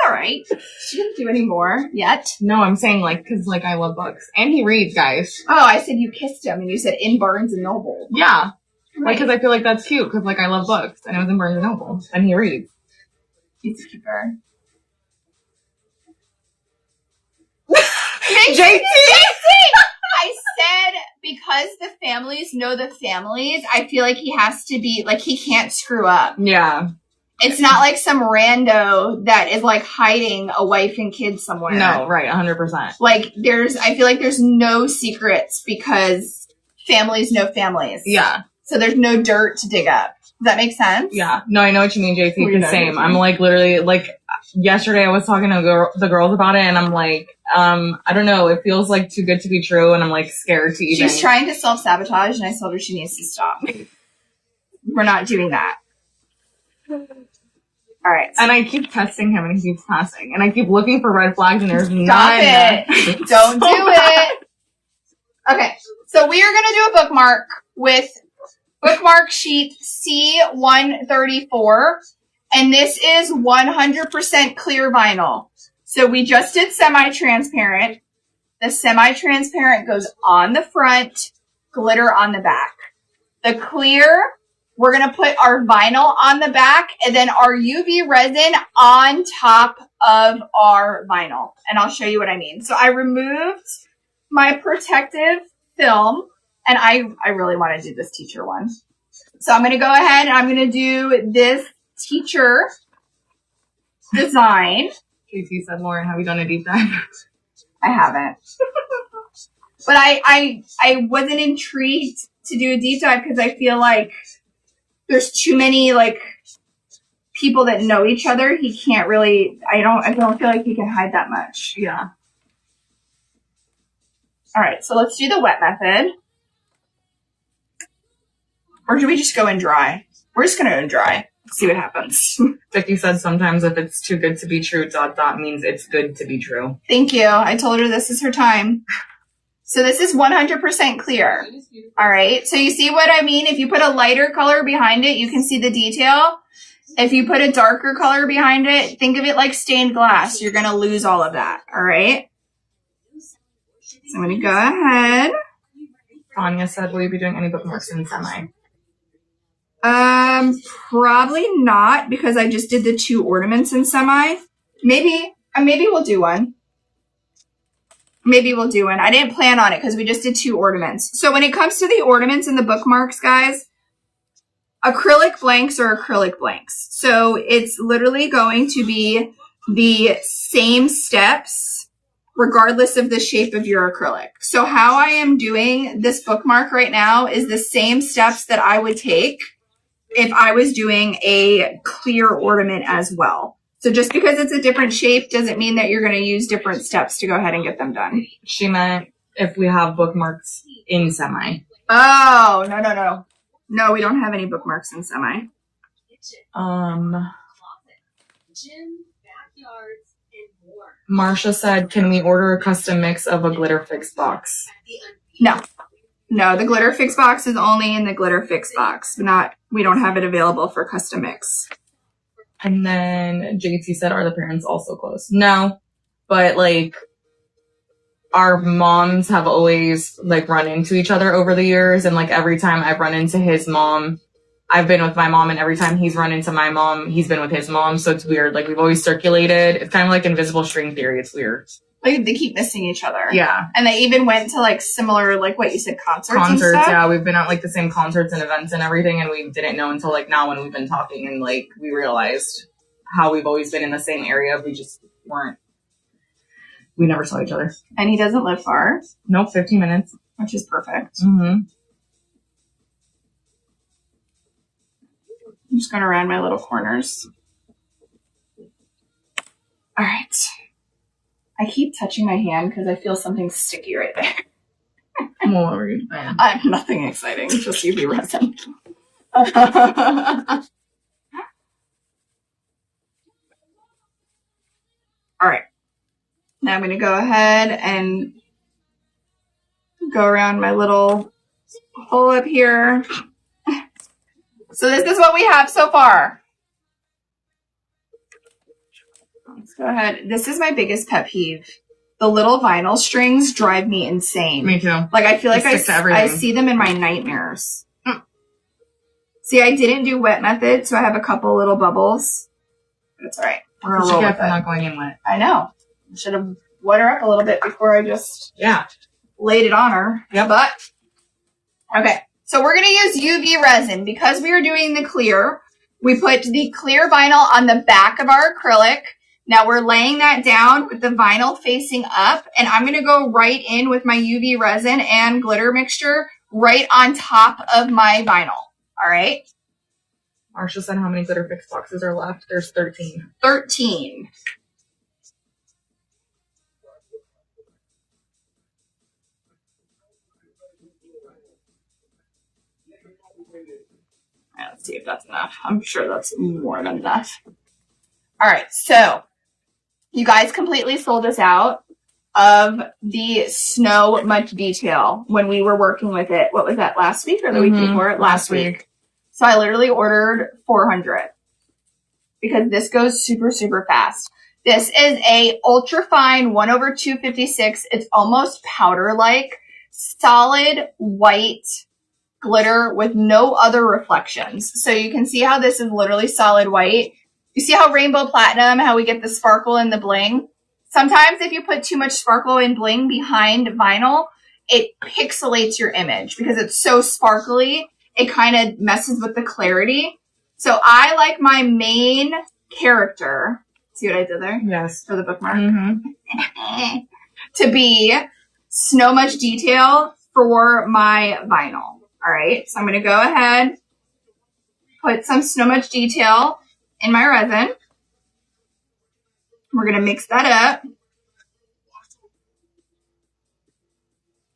All right. She didn't do any more yet. No, I'm saying because I love books. And he reads, guys. Oh, I said you kissed him and you said in Barnes & Noble. Yeah. Right. Because I feel like that's cute because I love books and it was in Barnes & Noble and he reads. He's a keeper. JT! I said because the families know the families, I feel like he has to be, he can't screw up. Yeah. It's not like some rando that is hiding a wife and kids somewhere. No, right, 100%. I feel like there's no secrets because families know families. Yeah. So there's no dirt to dig up. Does that make sense? Yeah. No, I know what you mean, JC. Because same. I'm literally, yesterday I was talking to the girls about it and I'm I don't know, it feels too good to be true and I'm scared to even. She's trying to self-sabotage and I told her she needs to stop. We're not doing that. All right. And I keep testing him and he keeps passing. And I keep looking for red flags and there's none. Stop it. Don't do it. Okay. So we are going to do a bookmark with bookmark sheet C134. And this is 100% clear vinyl. So we just did semi-transparent. The semi-transparent goes on the front, glitter on the back. The clear, we're going to put our vinyl on the back and then our UV resin on top of our vinyl. And I'll show you what I mean. So I removed my protective film and I really want to do this teacher one. So I'm going to go ahead and I'm going to do this teacher design. JT said, Lauren, have you done a deep dive? I haven't. But I wasn't intrigued to do a deep dive because I feel like there's too many people that know each other. He can't really, I don't feel like he can hide that much. Yeah. All right, so let's do the wet method. Or do we just go in dry? We're just going to go in dry. See what happens. Vicky said sometimes if it's too good to be true, ... means it's good to be true. Thank you. I told her this is her time. So this is 100% clear. All right. So you see what I mean? If you put a lighter color behind it, you can see the detail. If you put a darker color behind it, think of it like stained glass. You're going to lose all of that. All right. So I'm going to go ahead. Tanya said, will you be doing any bookmarks in semi? Probably not because I just did the 2 ornaments in semi. Maybe we'll do one. Maybe we'll do one. I didn't plan on it because we just did 2 ornaments. So when it comes to the ornaments and the bookmarks, guys, acrylic blanks are acrylic blanks. So it's literally going to be the same steps regardless of the shape of your acrylic. So how I am doing this bookmark right now is the same steps that I would take if I was doing a clear ornament as well. So just because it's a different shape doesn't mean that you're going to use different steps to go ahead and get them done. She meant if we have bookmarks in semi. Oh, no. No, we don't have any bookmarks in semi. Marsha said, can we order a custom mix of a glitter fix box? No, the glitter fix box is only in the glitter fix box. We don't have it available for custom mix. And then JT said, are the parents also close? No, but like our moms have always like run into each other over the years. And like every time I've run into his mom, I've been with my mom, and every time he's run into my mom, he's been with his mom. So it's weird. Like we've always circulated. It's kind of like invisible string theory. It's weird. Like they keep missing each other. Yeah. And they even went to like similar, like what you said, concerts and Concerts, stuff? yeah. We've been at like the same concerts and events and everything, and we didn't know until like now when we've been talking and like we realized how we've always been in the same area. We just we never saw each other. And he doesn't live far. Nope, 15 minutes. Which is perfect. Mm-hmm. I'm just going to round my little corners. All right. I keep touching my hand because I feel something sticky right there. What were you doing? Nothing exciting, just UV resin. All right. Now I'm going to go ahead and go around my little hole up here. So this is what we have so far. Let's go ahead. This is my biggest pet peeve. The little vinyl strings drive me insane. Me too. Like I feel like I see them in my nightmares. See, I didn't do wet method, so I have a couple little bubbles. That's all right. We're gonna roll with it. Not going in wet. I know. I should have wet her up a little bit before I just laid it on her. Yep. But okay. So we're going to use UV resin because we are doing the clear. We put the clear vinyl on the back of our acrylic. Now we're laying that down with the vinyl facing up, and I'm going to go right in with my UV resin and glitter mixture right on top of my vinyl. All right. Marsha said how many glitter fix boxes are left? There's 13. 13. Let's see if that's enough. I'm sure that's more than enough. All right, so you guys completely sold us out of the snow much detail when we were working with it. What was that, last week or the week before? Last week. So I literally ordered 400 because this goes super, super fast. This is a ultra fine 1/256. It's almost powder-like, solid white glitter with no other reflections. So you can see how this is literally solid white. You see how rainbow platinum, how we get the sparkle and the bling? Sometimes if you put too much sparkle and bling behind vinyl, it pixelates your image because it's so sparkly. It kind of messes with the clarity. So I like my main character. See what I did there? Yes. For the bookmark. To be snow much detail for my vinyl. All right, so I'm going to go ahead, put some snow much detail in my resin. We're going to mix that up.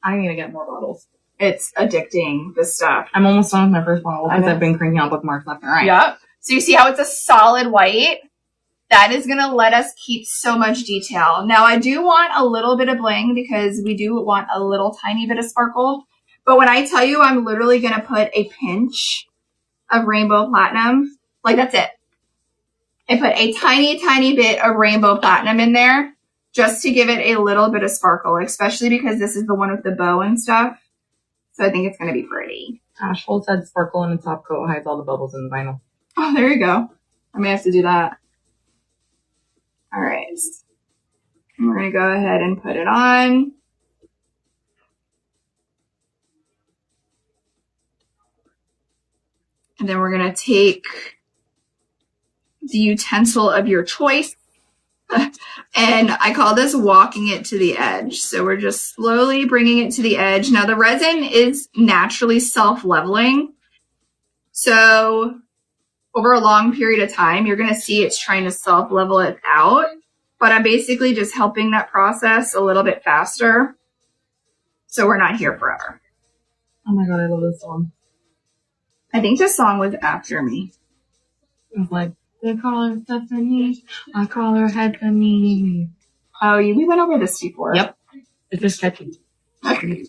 I need to get more bottles. It's addicting, this stuff. I'm almost done with my first bottle because I've been cranking out bookmarks left and right. Yep. So you see how it's a solid white? That is going to let us keep so much detail. Now, I do want a little bit of bling because we do want a little tiny bit of sparkle. But when I tell you I'm literally going to put a pinch of rainbow platinum, like that's it. I put a tiny, tiny bit of rainbow platinum in there just to give it a little bit of sparkle, especially because this is the one with the bow and stuff. So I think it's going to be pretty. Ashford said sparkle in the top coat hides all the bubbles in the vinyl. Oh, there you go. I may have to do that. All right. And we're going to go ahead and put it on. And then we're going to take the utensil of your choice. And I call this walking it to the edge. So we're just slowly bringing it to the edge. Now the resin is naturally self-leveling. So over a long period of time, you're going to see it's trying to self-level it out. But I'm basically just helping that process a little bit faster. So we're not here forever. Oh my God, I love this song. I think this song was after me. It's like, they call her Stephanie, I call her Headphony. Oh, we went over this before. Yep. It's just catchy. Okay.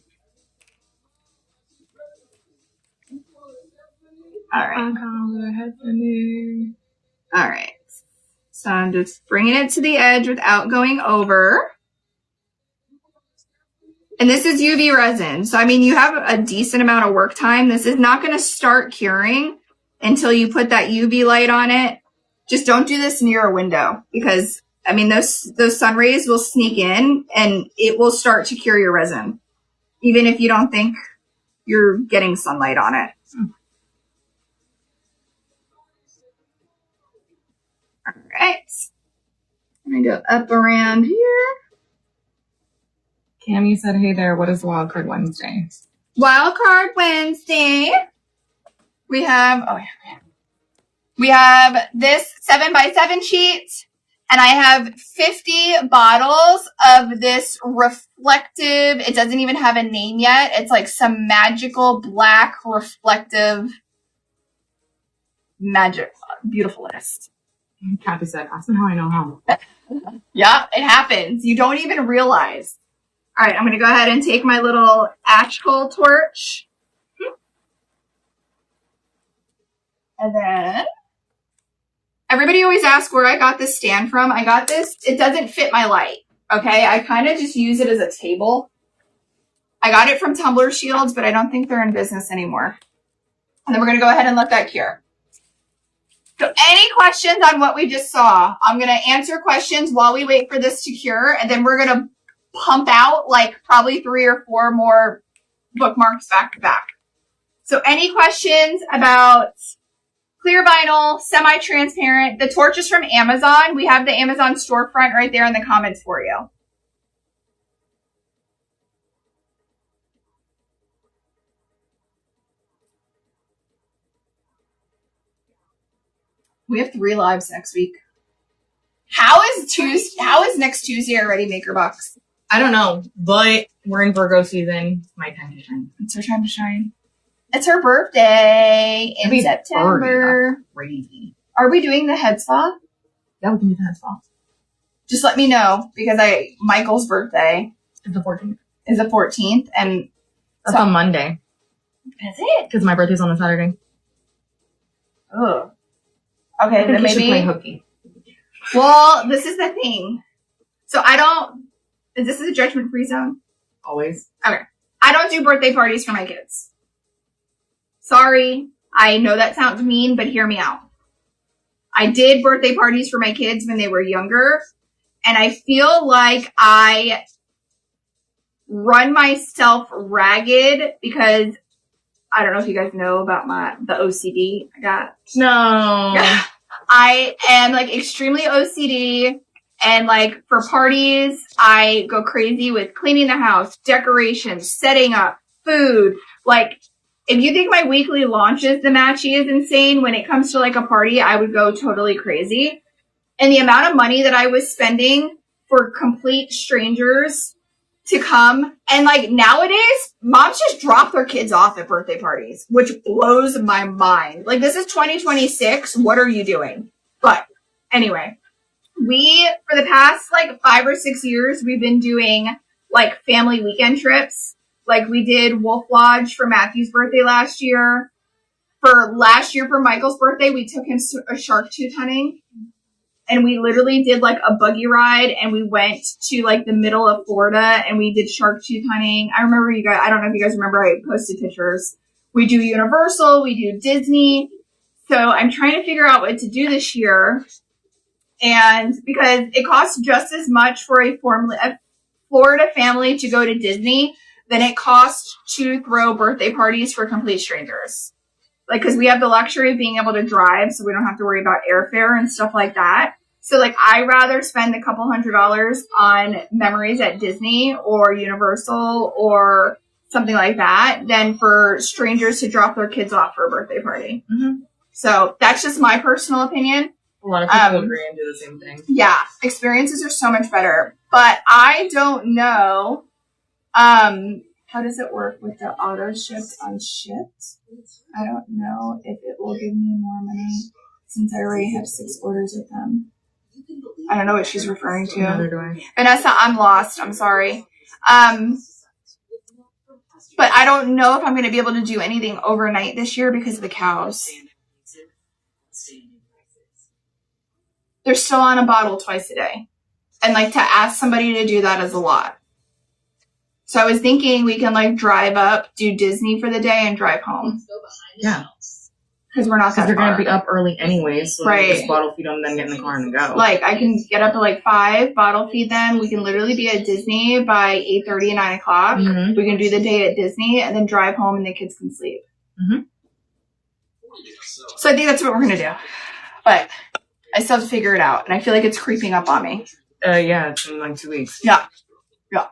All right. I call her Headphony. All right. So I'm just bringing it to the edge without going over. And this is UV resin. So, I mean, you have a decent amount of work time. This is not going to start curing until you put that UV light on it. Just don't do this near a window because, I mean, those sun rays will sneak in and it will start to cure your resin, even if you don't think you're getting sunlight on it. All right. I'm going to go up around here. Cammy said, hey there, what is Wildcard Wednesday? Wildcard Wednesday. We have this 7x7 sheet, and I have 50 bottles of this reflective, it doesn't even have a name yet. It's like some magical black reflective magic, beautifulness. Kathy said, ask me how I know how. Yeah, it happens. You don't even realize. All right, I'm going to go ahead and take my little ash coal torch. And then, everybody always asks where I got this stand from. I got this. It doesn't fit my light, okay? I kind of just use it as a table. I got it from Tumbler Shields, but I don't think they're in business anymore. And then we're going to go ahead and let that cure. So any questions on what we just saw? I'm going to answer questions while we wait for this to cure, and then we're going to pump out like probably 3 or 4 more bookmarks back to back. So any questions about clear vinyl, semi-transparent? The torch is from Amazon. We have the Amazon storefront right there in the comments for you. We have 3 lives next week. How is next Tuesday already Maker Box? I don't know, but we're in Virgo season. It's my time to shine. It's her time to shine. It's her birthday in September. Crazy. Are we doing the head spa? Yeah, we can do the head spa. Just let me know because Michael's birthday It's the 14th. is the 14th, and That's on Monday. Is it? Because my birthday's on a Saturday. Oh. Okay, then we should play maybe. hooky. Well, this is the thing. So this is a judgment-free zone? Always. Okay. I don't do birthday parties for my kids. Sorry. I know that sounds mean, but hear me out. I did birthday parties for my kids when they were younger, and I feel like I run myself ragged because I don't know if you guys know about the OCD I got. No. I am like extremely OCD, and like for parties, I go crazy with cleaning the house, decorations, setting up, food. Like if you think my weekly launches, the matchy is insane. When it comes to like a party, I would go totally crazy. And the amount of money that I was spending for complete strangers to come. And like nowadays, moms just drop their kids off at birthday parties, which blows my mind. Like this is 2026. What are you doing? But anyway, for the past like 5 or 6 years, we've been doing like family weekend trips. Like we did Wolf Lodge for Matthew's birthday last year. For Michael's birthday, we took him a shark tooth hunting. And we literally did like a buggy ride and we went to like the middle of Florida and we did shark tooth hunting. I remember I don't know if you guys remember, I posted pictures. We do Universal, we do Disney. So I'm trying to figure out what to do this year. And because it costs just as much for a Florida family to go to Disney than it costs to throw birthday parties for complete strangers. Like, because we have the luxury of being able to drive, so we don't have to worry about airfare and stuff like that. So, like, I'd rather spend a couple $100 on memories at Disney or Universal or something like that than for strangers to drop their kids off for a birthday party. Mm-hmm. So, that's just my personal opinion. A lot of people agree and do the same thing. Yeah, experiences are so much better. But I don't know, how does it work with the auto shipped on Shipt? I don't know if it will give me more money since I already have 6 orders with them. I don't know what she's referring to. Neither do I. Vanessa, I'm lost. I'm sorry. But I don't know if I'm going to be able to do anything overnight this year because of the cows. They're still on a bottle twice a day. And like to ask somebody to do that is a lot. So I was thinking we can like drive up, do Disney for the day, and drive home. Yeah. Because we're not that far. They're going to be up early anyway, so right. Just bottle feed them, then get in the car and go. Like, I can get up at like 5, bottle feed them. We can literally be at Disney by 8:30, 9 o'clock. Mm-hmm. We can do the day at Disney and then drive home and the kids can sleep. Mm-hmm. So I think that's what we're going to do. But I still have to figure it out. And I feel like it's creeping up on me. Yeah, it's in like 2 weeks. Yeah. Yeah.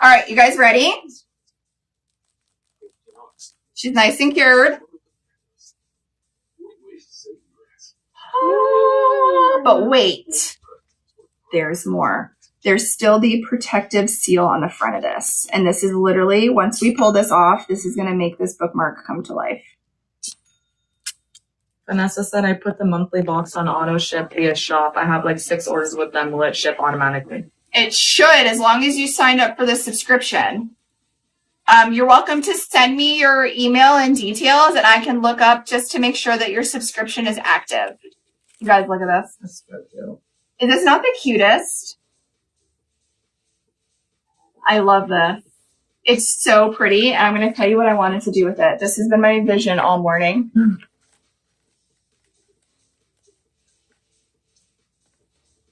All right, you guys ready? She's nice and cured. But wait, there's more. There's still the protective seal on the front of this. And this is literally, once we pull this off, this is going to make this bookmark come to life. Vanessa said I put the monthly box on auto ship via shop. I have like 6 orders with them. Will it ship automatically? It should, as long as you signed up for the subscription. You're welcome to send me your email and details, and I can look up just to make sure that your subscription is active. You guys, look at this. That's so cute. Is this not the cutest? I love this. It's so pretty, and I'm going to tell you what I wanted to do with it. This has been my vision all morning.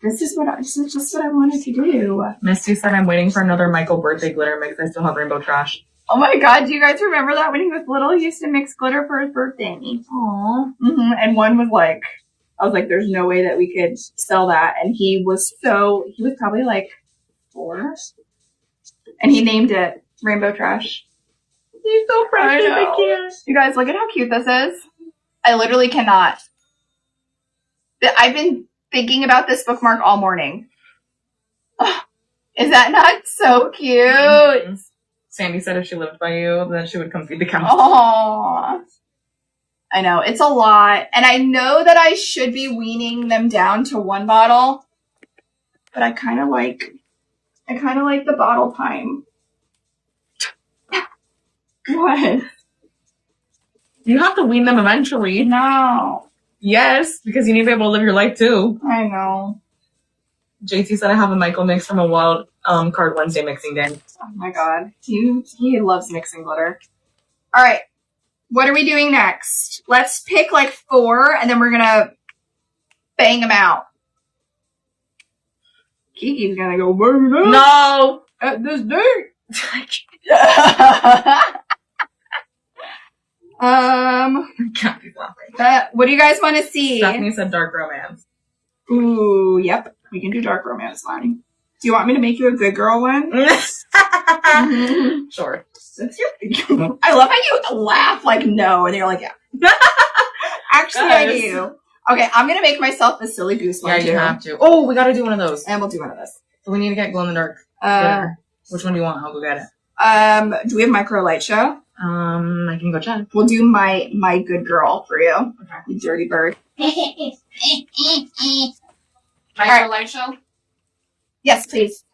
This is just what I wanted to do. Misty said I'm waiting for another Michael birthday glitter mix. I still have rainbow trash. Oh my god, do you guys remember that when he was little? He used to mix glitter for his birthday. Aww. Mm-hmm. And one was like, I was like, there's no way that we could sell that. And he was probably like 4. And he named it Rainbow Trash. He's so precious. I can't. You guys, look at how cute this is. I literally cannot. I've been thinking about this bookmark all morning. Oh, is that not so cute? Mm-hmm. Sandy said if she lived by you, then she would come feed the cows. Oh, I know. It's a lot. And I know that I should be weaning them down to 1 bottle. But I kind of like the bottle time. What? You have to wean them eventually. No. Yes, because you need to be able to live your life too. I know. JT said I have a Michael mix from a Wildcard Wednesday mixing day. Oh my god. He loves mixing glitter. Alright. What are we doing next? Let's pick like 4 and then we're gonna bang them out. Kiki's gonna go, no! At this date. I can't be laughing. What do you guys want to see? Stephanie said dark romance. Ooh, yep. We can do dark romance one. Do you want me to make you a good girl one? Mm-hmm. Sure. I love how you laugh like no, and you're like, yeah. Actually, I do. Okay, I'm going to make myself the silly goose one, too. Yeah, you have to. Oh, we got to do one of those. And we'll do one of those. So we need to get glow in the dark. Which one do you want? I'll go get it. Do we have micro light show? I can go check. We'll do my good girl for you. Okay. You dirty bird. Micro light show? Yes, please.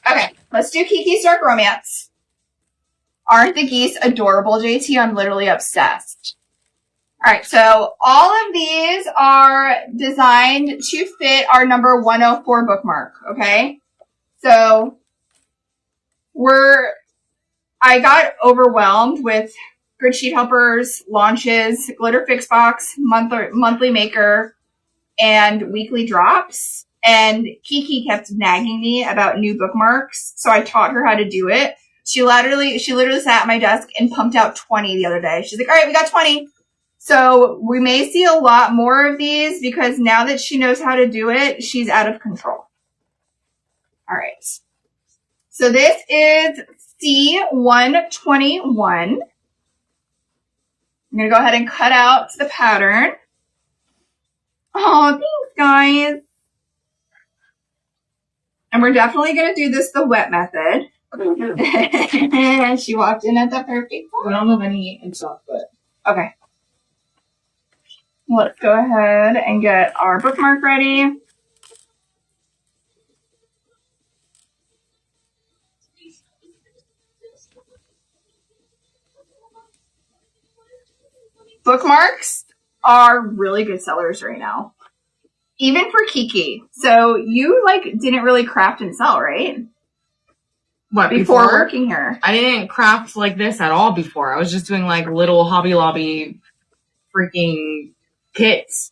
Okay, let's do Kiki's Dark Romance. Aren't the geese adorable, JT? I'm literally obsessed. All right, so all of these are designed to fit our number 104 bookmark, okay? So I got overwhelmed with Grid Sheet Helpers, launches, Glitter Fix Box, monthly maker, and weekly drops. And Kiki kept nagging me about new bookmarks, so I taught her how to do it. She literally sat at my desk and pumped out 20 the other day. She's like, all right, we got 20. So we may see a lot more of these because now that she knows how to do it, she's out of control. All right. So this is C121. I'm going to go ahead and cut out the pattern. Oh, thanks, guys. And we're definitely going to do this the wet method. She walked in at the perfect We point. don't have any in stock, but... Okay. Let's go ahead and get our bookmark ready. Bookmarks are really good sellers right now. Even for Kiki. So you didn't really craft and sell, right? What, Before working here. I didn't craft like this at all before. I was just doing little Hobby Lobby freaking kits.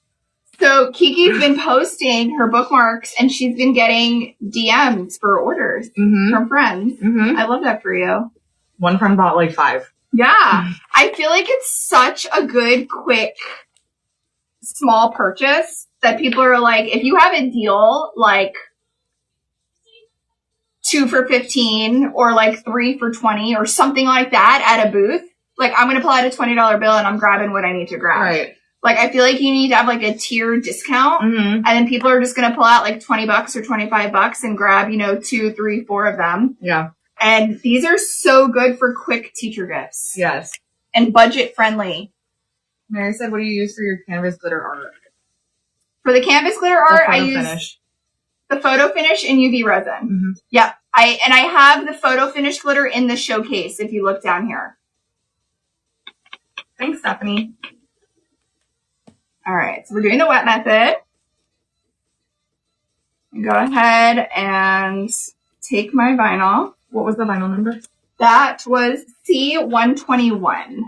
So Kiki's been posting her bookmarks and she's been getting DMs for orders from friends. Mm-hmm. I love that for you. One friend bought 5. Yeah. I feel like it's such a good, quick, small purchase that people are like, if you have a deal 2 for $15 or 3 for $20 or something like that at a booth, I'm going to pull out a $20 bill and I'm grabbing what I need to grab. Right. I feel like you need to have a tier discount and then people are just going to pull out $20 or $25 and grab, 2, 3, 4 of them. Yeah. And these are so good for quick teacher gifts. Yes. And budget friendly. Mary said, what do you use for your canvas glitter art? For the canvas glitter art, I use finish. the photo finish and UV resin. Mm-hmm. Yep. I have the photo finish glitter in the showcase if you look down here. Thanks, Stephanie. All right. So we're doing the wet method. Go ahead and take my vinyl. What was the vinyl number? That was C121.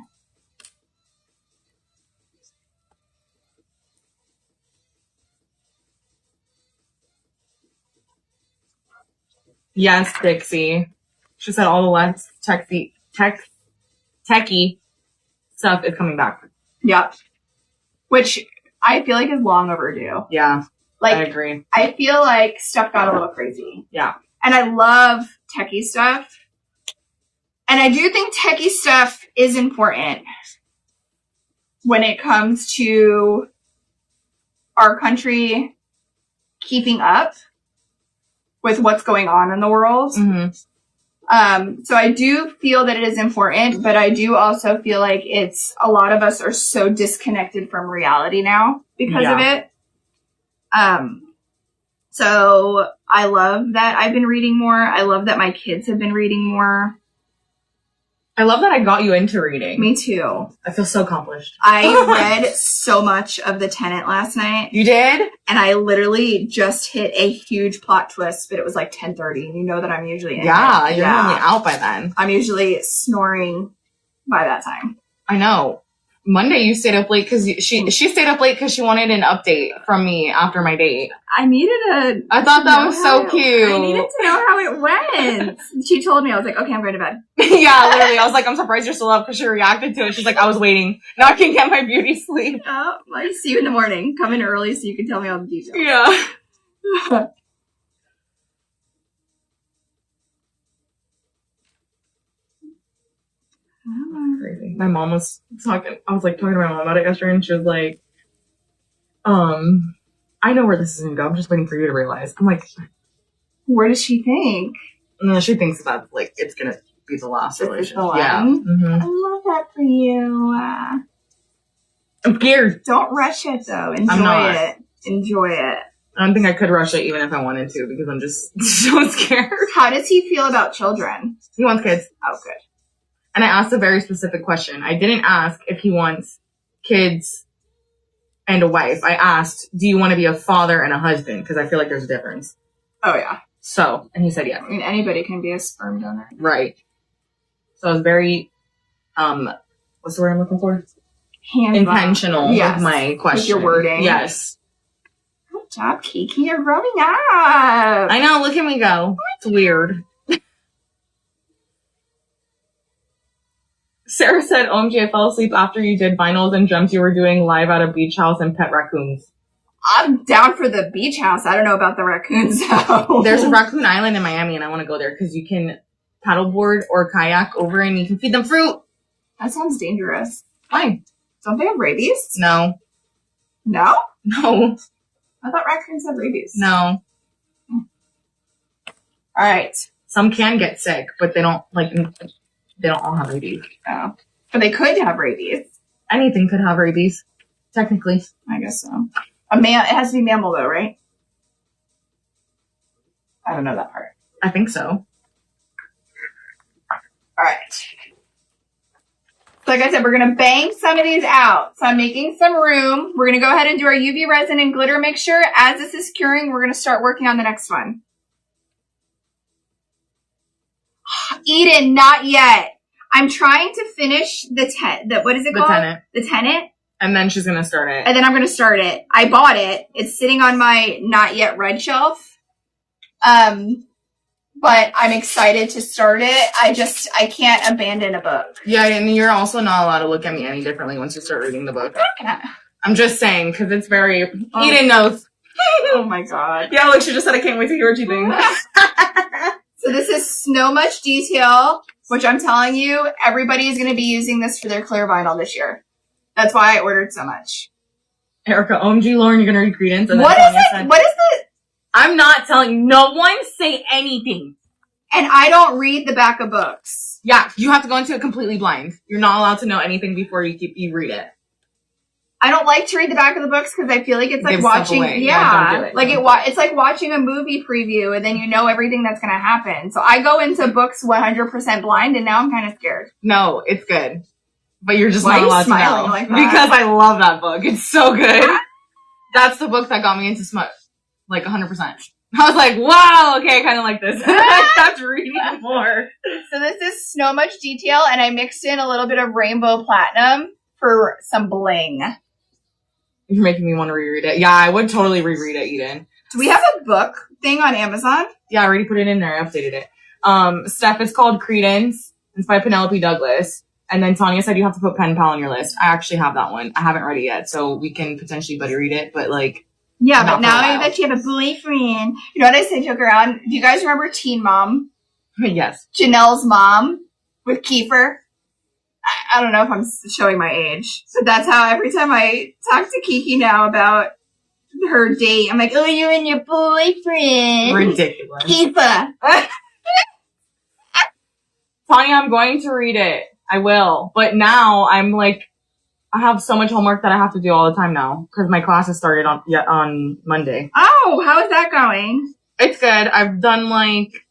Yes, Dixie. She said all the less techie stuff is coming back. Yep. Which I feel like is long overdue. Yeah, I agree. I feel like stuff got a little crazy. Yeah. And I love techie stuff. And I do think techie stuff is important when it comes to our country keeping up with what's going on in the world. Mm-hmm. So I do feel that it is important, but I do also feel like a lot of us are so disconnected from reality now because of it. So I love that I've been reading more. I love that my kids have been reading more. I love that I got you into reading. Me too. I feel so accomplished. I read so much of The Tenant last night. You did? And I literally just hit a huge plot twist, but it was 10:30. And you know that I'm usually in you're normally out by then. I'm usually snoring by that time. I know. Monday you stayed up late because she stayed up late because she wanted an update from me after my date. I needed I thought that was so cute. I needed to know how it went. She told me, I was like, okay, I'm going to bed. Yeah, literally. I was like, I'm surprised you're still up because she reacted to it. She's like, I was waiting. Now I can get my beauty sleep. Oh, I see you in the morning. Come in early so you can tell me all the details. Yeah. Crazy. My mom was talking. I was talking to my mom about it yesterday, and she was like, I know where this is gonna go. I'm just waiting for you to realize. I'm like, where does she think? No, she thinks about like it's gonna be the last This is relationship. the one? Yeah. Mm-hmm. I love that for you. I'm scared. Don't rush it though. I'm Enjoy not. it. Enjoy it. I don't think I could rush it even if I wanted to because I'm just so scared. How does he feel about children? He wants kids. Oh, good. And I asked a very specific question. I didn't ask if he wants kids and a wife. I asked, do you want to be a father and a husband? Because I feel like there's a difference. Oh, yeah. So, and he said yes. I mean, anybody can be a sperm donor. Right. So I was very, what's the word I'm looking for? Intentional. With my question. With your wording. Yes. Good job, Kiki. You're growing up. I know. Look at me go. It's weird. Sarah said, OMG, I fell asleep after you did vinyls and dreamt you were doing live at a beach house and pet raccoons. I'm down for the beach house. I don't know about the raccoons, though. There's a raccoon island in Miami, and I want to go there because you can paddleboard or kayak over and you can feed them fruit. That sounds dangerous. Why? Don't they have rabies? No. No? No. I thought raccoons had rabies. No. All right. Some can get sick, but they don't all have rabies. Oh. But they could have rabies. Anything could have rabies, technically. I guess so. It has to be mammal though, right? I don't know that part. I think so. All right. So like I said, we're going to bang some of these out. So I'm making some room. We're going to go ahead and do our UV resin and glitter mixture. As this is curing, we're going to start working on the next one. Eden, not yet. I'm trying to finish what is it called? Tenant. The tenant. And then she's going to start it. And then I'm going to start it. I bought it. It's sitting on my not yet read shelf. But I'm excited to start it. I can't abandon a book. Yeah, and you're also not allowed to look at me any differently once you start reading the book. I'm just saying, because it's very... Eden knows. Oh my god. Yeah, look, she just said I can't wait to hear what you think. So this is Snow Much Detail, which I'm telling you, everybody is going to be using this for their clear vinyl this year. That's why I ordered so much. Erica, OMG, Lauren, you're going to read Credence. And what is it? What is it? I'm not telling no one say anything. And I don't read the back of books. Yeah, you have to go into it completely blind. You're not allowed to know anything before you read it. I don't like to read the back of the books because I feel like it's like watching, don't do it. It's like watching a movie preview and then you know everything that's going to happen. So I go into books 100% blind and now I'm kind of scared. No, it's good. But you're just Why not allowed to know. like that? Because I love that book. It's so good. That's the book that got me into smut. Like 100%. I was like, wow, okay, I kind of like this. I kept reading more. So this is Snow Much Detail and I mixed in a little bit of Rainbow Platinum for some bling. You're making me want to reread it. Yeah, I would totally reread it, Eden. Do we have a book thing on Amazon? Yeah, I already put it in there. I updated it. Steph, it's called Credence. It's by Penelope Douglas. And then Tanya said you have to put Pen Pal on your list. I actually have that one. I haven't read it yet, so we can potentially buddy read it, but like... Yeah, but now that you have a boyfriend... You know what I say, joke around? Do you guys remember Teen Mom? Yes. Janelle's mom with Kiefer? I don't know if I'm showing my age, but that's how every time I talk to Kiki now about her date, I'm like, oh, you and your boyfriend. Ridiculous. Kiefer. Tanya, I'm going to read it. I will. But now I'm like, I have so much homework that I have to do all the time now because my classes started on Monday. Oh, how is that going? It's good. I've done like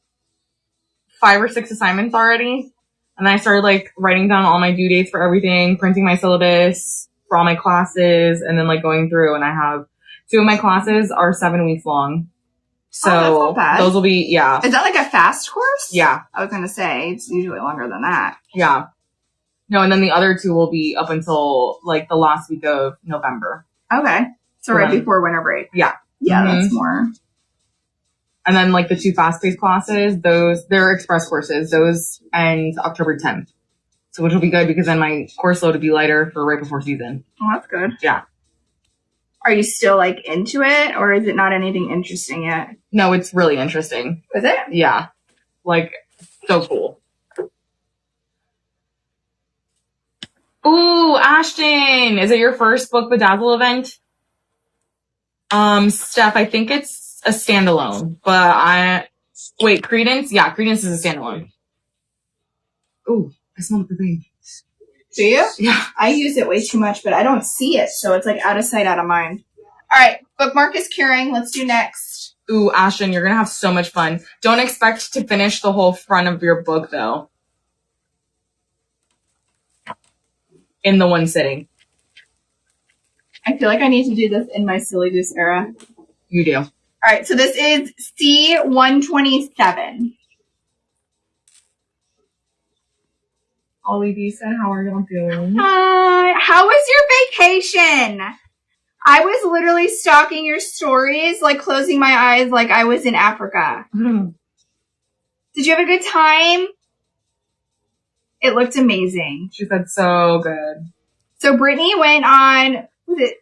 5 or 6 assignments already. And I started like writing down all my due dates for everything, printing my syllabus for all my classes, and then like going through. And I have 2 of my classes are 7 weeks long. So that's not bad. Those will be, yeah. Is that like a fast course? Yeah. I was going to say, it's usually longer than that. Yeah. No, and then the other 2 will be up until like the last week of November. Okay. So right before winter break. Yeah. Yeah, that's more. And then like the 2 fast-paced classes, they're express courses. Those end October 10th. So which will be good because then my course load will be lighter for right before season. Oh, that's good. Yeah. Are you still like into it or is it not anything interesting yet? No, it's really interesting. Is it? Yeah. Like, so cool. Ooh, Ashton, is it your first Book Bedazzle event? Steph, I think it's a standalone, but Wait, Credence? Yeah, Credence is a standalone. Ooh, I smell the perfume. Do you? Yeah. I use it way too much, but I don't see it, so it's like out of sight, out of mind. All right, bookmark is curing. Let's do next. Ooh, Ashton, you're gonna have so much fun. Don't expect to finish the whole front of your book, though. In the one sitting. I feel like I need to do this in my Silly Goose era. You do. All right, so this is C127. Ollie B said, how are y'all doing? Hi. How was your vacation? I was literally stalking your stories, like closing my eyes like I was in Africa. Did you have a good time? It looked amazing. She said so good. So Brittany went on, it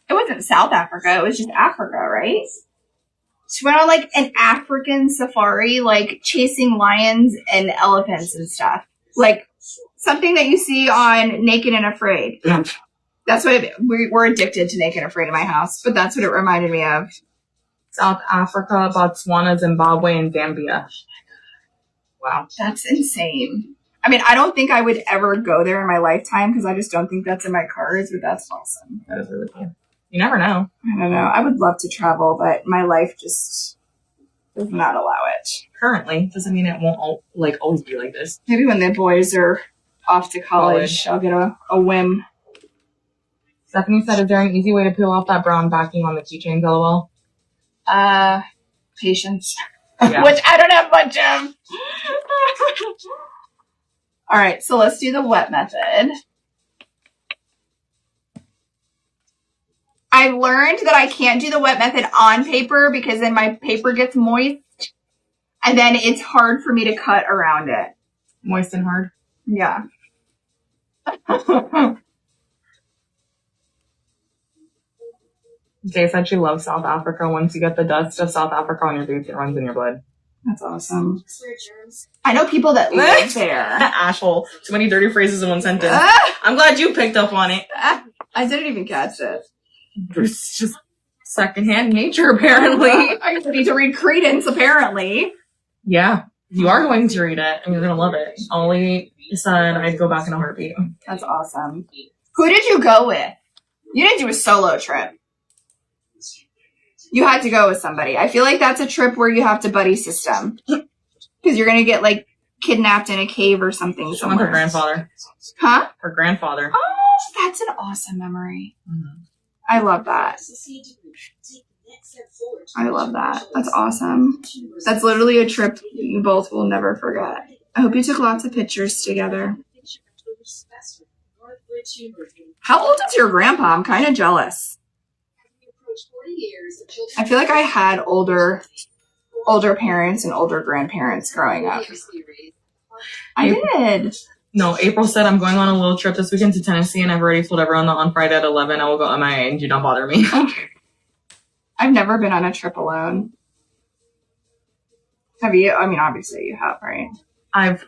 wasn't South Africa, it was just Africa, right? She went on like an African safari, like chasing lions and elephants and stuff. Like something that you see on Naked and Afraid. That's what we're addicted to Naked and Afraid in my house, but that's what it reminded me of. South Africa, Botswana, Zimbabwe, and Zambia. Wow. That's insane. I mean, I don't think I would ever go there in my lifetime because I just don't think that's in my cards, but that's awesome. That is really cool. You never know. I don't know. I would love to travel, but my life just does not allow it. Currently. Doesn't mean it won't always be like this. Maybe when the boys are off to college. I'll get a whim. Stephanie said, is there an easy way to peel off that brown backing on the keychains, LOL? Patience. Yeah. Which I don't have much of. All right, so let's do the wet method. I've learned that I can't do the wet method on paper because then my paper gets moist and then it's hard for me to cut around it. Moist and hard? Yeah. Jay said she loves South Africa. Once you get the dust of South Africa on your boots, it runs in your blood. That's awesome. I know people that live there. Asshole. Too many dirty phrases in one sentence. I'm glad you picked up on it. I didn't even catch it. It's just secondhand nature, apparently. I need to read Credence, apparently. Yeah. You are going to read it, and you're going to love it. Ollie said I'd go back in a heartbeat. That's awesome. Who did you go with? You didn't do a solo trip. You had to go with somebody. I feel like that's a trip where you have to buddy system. Because you're going to get, like, kidnapped in a cave or something somewhere. Her grandfather. Huh? Her grandfather. Oh, that's an awesome memory. Mm-hmm. I love that. I love that. That's awesome. That's literally a trip you both will never forget. I hope you took lots of pictures together. How old is your grandpa? I'm kind of jealous. I feel like I had older parents and older grandparents growing up. I did. No, April said I'm going on a little trip this weekend to Tennessee, and I've already told everyone that on Friday at 11 I will go MIA and do not bother me. I've never been on a trip alone. Have you? I mean, obviously you have, right? I've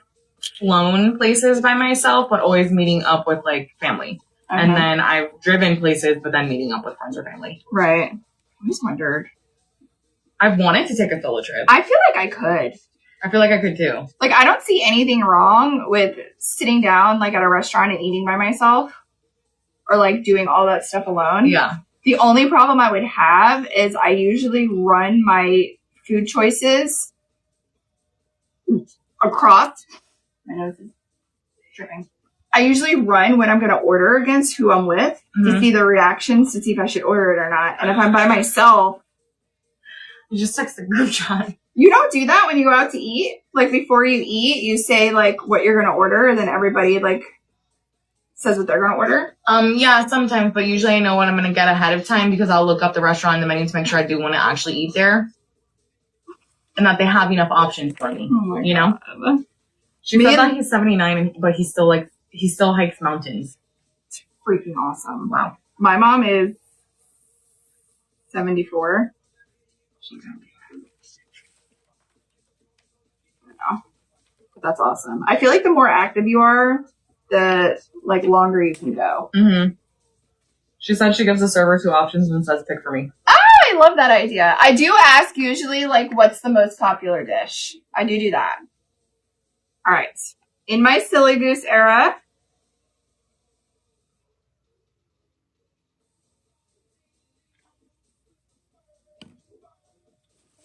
flown places by myself, but always meeting up with, like, family. Okay. And then I've driven places, but then meeting up with friends or family. Right. I just wondered. I've wanted to take a solo trip. I feel like I could. I feel like I could too. Like, I don't see anything wrong with sitting down, like, at a restaurant and eating by myself. Or, like, doing all that stuff alone. Yeah. The only problem I would have is I usually run my food choices across. My nose is dripping. I usually run when I'm going to order against who I'm with to see the reactions, to see if I should order it or not. And if I'm by myself, you just text the group chat. You don't do that when you go out to eat? Like, before you eat, you say, like, what you're going to order, and then everybody, like, says what they're going to order? Yeah, sometimes, but usually I know what I'm going to get ahead of time because I'll look up the restaurant and the menu to make sure I do want to actually eat there. And that they have enough options for me, you know? She said that he's 79, but he still hikes mountains. It's freaking awesome. Wow. My mom is 74. She's That's awesome. I feel like the more active you are, the, like, longer you can go. Mm-hmm. She said she gives the server 2 options and says pick for me. Ah, I love that idea. I do ask usually, like, what's the most popular dish? I do that. All right. In my Silly Goose era,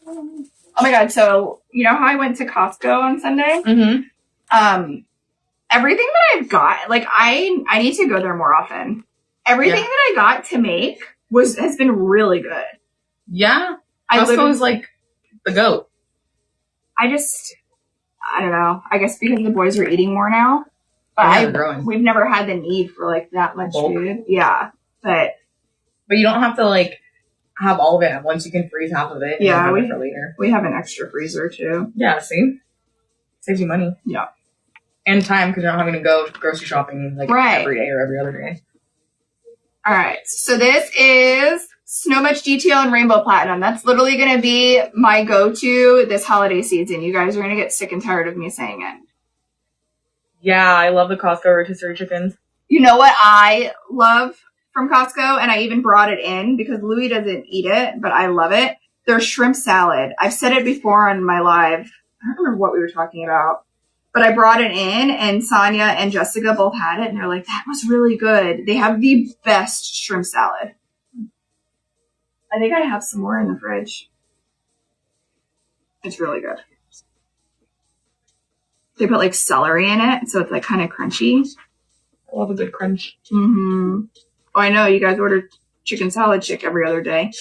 oh my God. So, you know how I went to Costco on Sunday? Mm-hmm. Everything that I've got, like, I need to go there more often. Everything that I got to make has been really good. Yeah. Costco is like the GOAT. I don't know. I guess because the boys are eating more now. But we've never had the need for like that much food. Yeah. But you don't have to like have all of it at once. You can freeze half of it. And have it for later. We have an extra freezer too. Yeah, see? Saves you money. Yeah. And time because you're not having to go grocery shopping like every day or every other day. All right. So this is Snow Much Detail and Rainbow Platinum. That's literally going to be my go-to this holiday season. You guys are going to get sick and tired of me saying it. Yeah, I love the Costco rotisserie chickens. You know what I love from Costco? And I even brought it in because Louis doesn't eat it, but I love it. Their shrimp salad. I've said it before on my live. I don't remember what we were talking about. But I brought it in, and Sonia and Jessica both had it, and they're like, that was really good. They have the best shrimp salad. I think I have some more in the fridge. It's really good. They put, like, celery in it, so it's, like, kind of crunchy. I love a good crunch. Mm-hmm. Oh, I know. You guys order chicken salad chick every other day.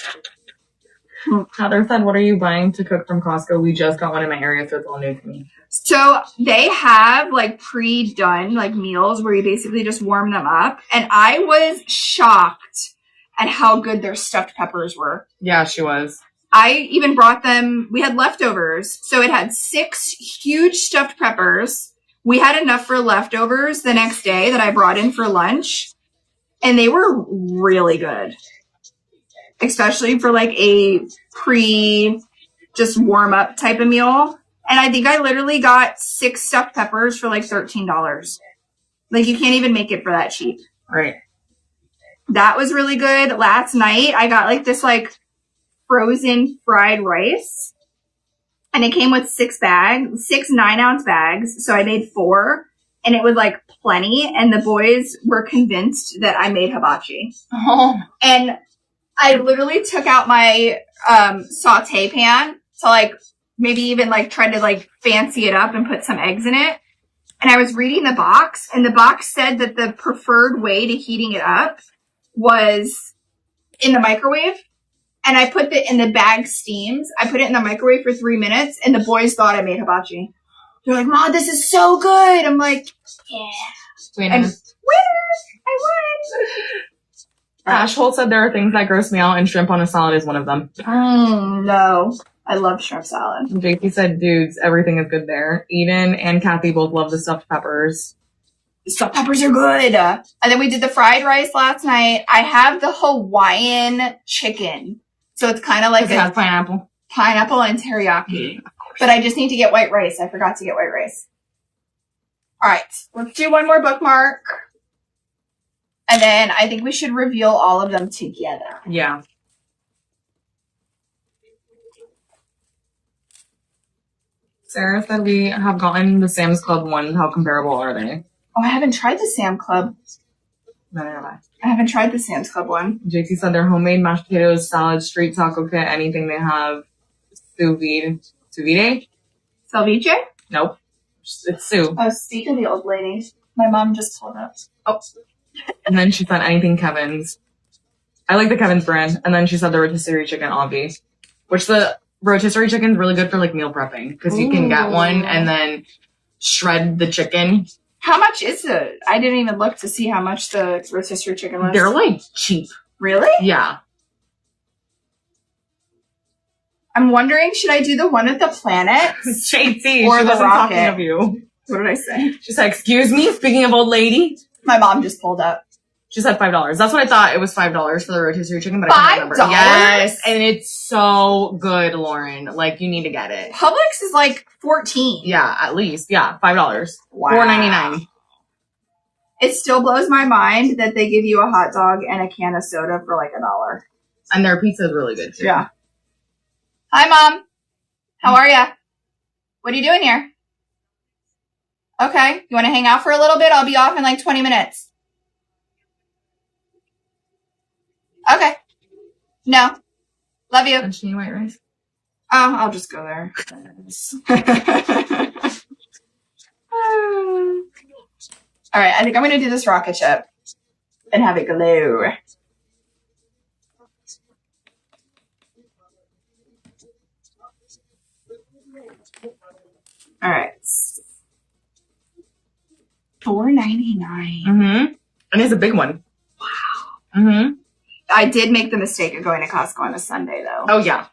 Heather said, what are you buying to cook from Costco? We just got one in my area, so it's all new to me. So they have like pre-done like meals where you basically just warm them up. And I was shocked at how good their stuffed peppers were. Yeah, she was. I even brought them. We had leftovers. So it had 6 huge stuffed peppers. We had enough for leftovers the next day that I brought in for lunch. And they were really good. Especially for like a just warm up type of meal. And I think I literally got 6 stuffed peppers for like $13. Like you can't even make it for that cheap. Right. That was really good. Last night I got like this like frozen fried rice. And it came with 6 9-ounce bags. So I made 4. And it was like plenty. And the boys were convinced that I made hibachi. Oh. And I literally took out my saute pan to like maybe even like try to like fancy it up and put some eggs in it. And I was reading the box, and the box said that the preferred way to heating it up was in the microwave. And I put it in the bag steams. I put it in the microwave for 3 minutes, and the boys thought I made hibachi. They're like, Mom, this is so good. I'm like, yeah. Winner. And winner! I won! Ash Holt said there are things that gross me out, and shrimp on a salad is one of them. No. I love shrimp salad. JP said, dudes, everything is good there. Eden and Kathy both love the stuffed peppers. The stuffed peppers are good. And then we did the fried rice last night. I have the Hawaiian chicken. So it's kind of like it has pineapple. Pineapple and teriyaki. But I just need to get white rice. I forgot to get white rice. All right. Let's do one more bookmark. And then I think we should reveal all of them together. Yeah. Sarah said we have gotten the Sam's Club one. How comparable are they? Oh, I haven't tried the Sam Club. Neither have I. I haven't tried the Sam's Club one. JT said their homemade mashed potatoes, salad, street taco kit, anything they have. Sous vide? Salvice? Nope. It's Sue. Oh, speak of the old lady. My mom just told us. Oh. And then she said anything Kevin's. I like the Kevin's brand. And then she said the rotisserie chicken obvi. Which the rotisserie chicken is really good for like meal prepping. Because you can get one and then shred the chicken. How much is it? I didn't even look to see how much the rotisserie chicken was. They're like cheap. Really? Yeah. I'm wondering, should I do the one at the planet? JT, or she the wasn't rocket? talking of you. What did I say? She said, excuse me, speaking of old lady. My mom just pulled up. She said $5. That's what I thought. It was $5 for the rotisserie chicken, but I can't remember. $5? Yes, and it's so good, Lauren. Like, you need to get it. Publix is like $14. Yeah, at least. Yeah, $5. Wow. $4.99. It still blows my mind that they give you a hot dog and a can of soda for like $1. And their pizza is really good too. Yeah. Hi, Mom. How are ya? What are you doing here? Okay. You want to hang out for a little bit? I'll be off in like 20 minutes. Okay. No. Love you. And she need white rice. Oh, I'll just go there. All right. I think I'm going to do this rocket ship and have it glow. All right. $4.99. Mm-hmm. And it's a big one. Wow. Mm-hmm. I did make the mistake of going to Costco on a Sunday, though. Oh, yeah.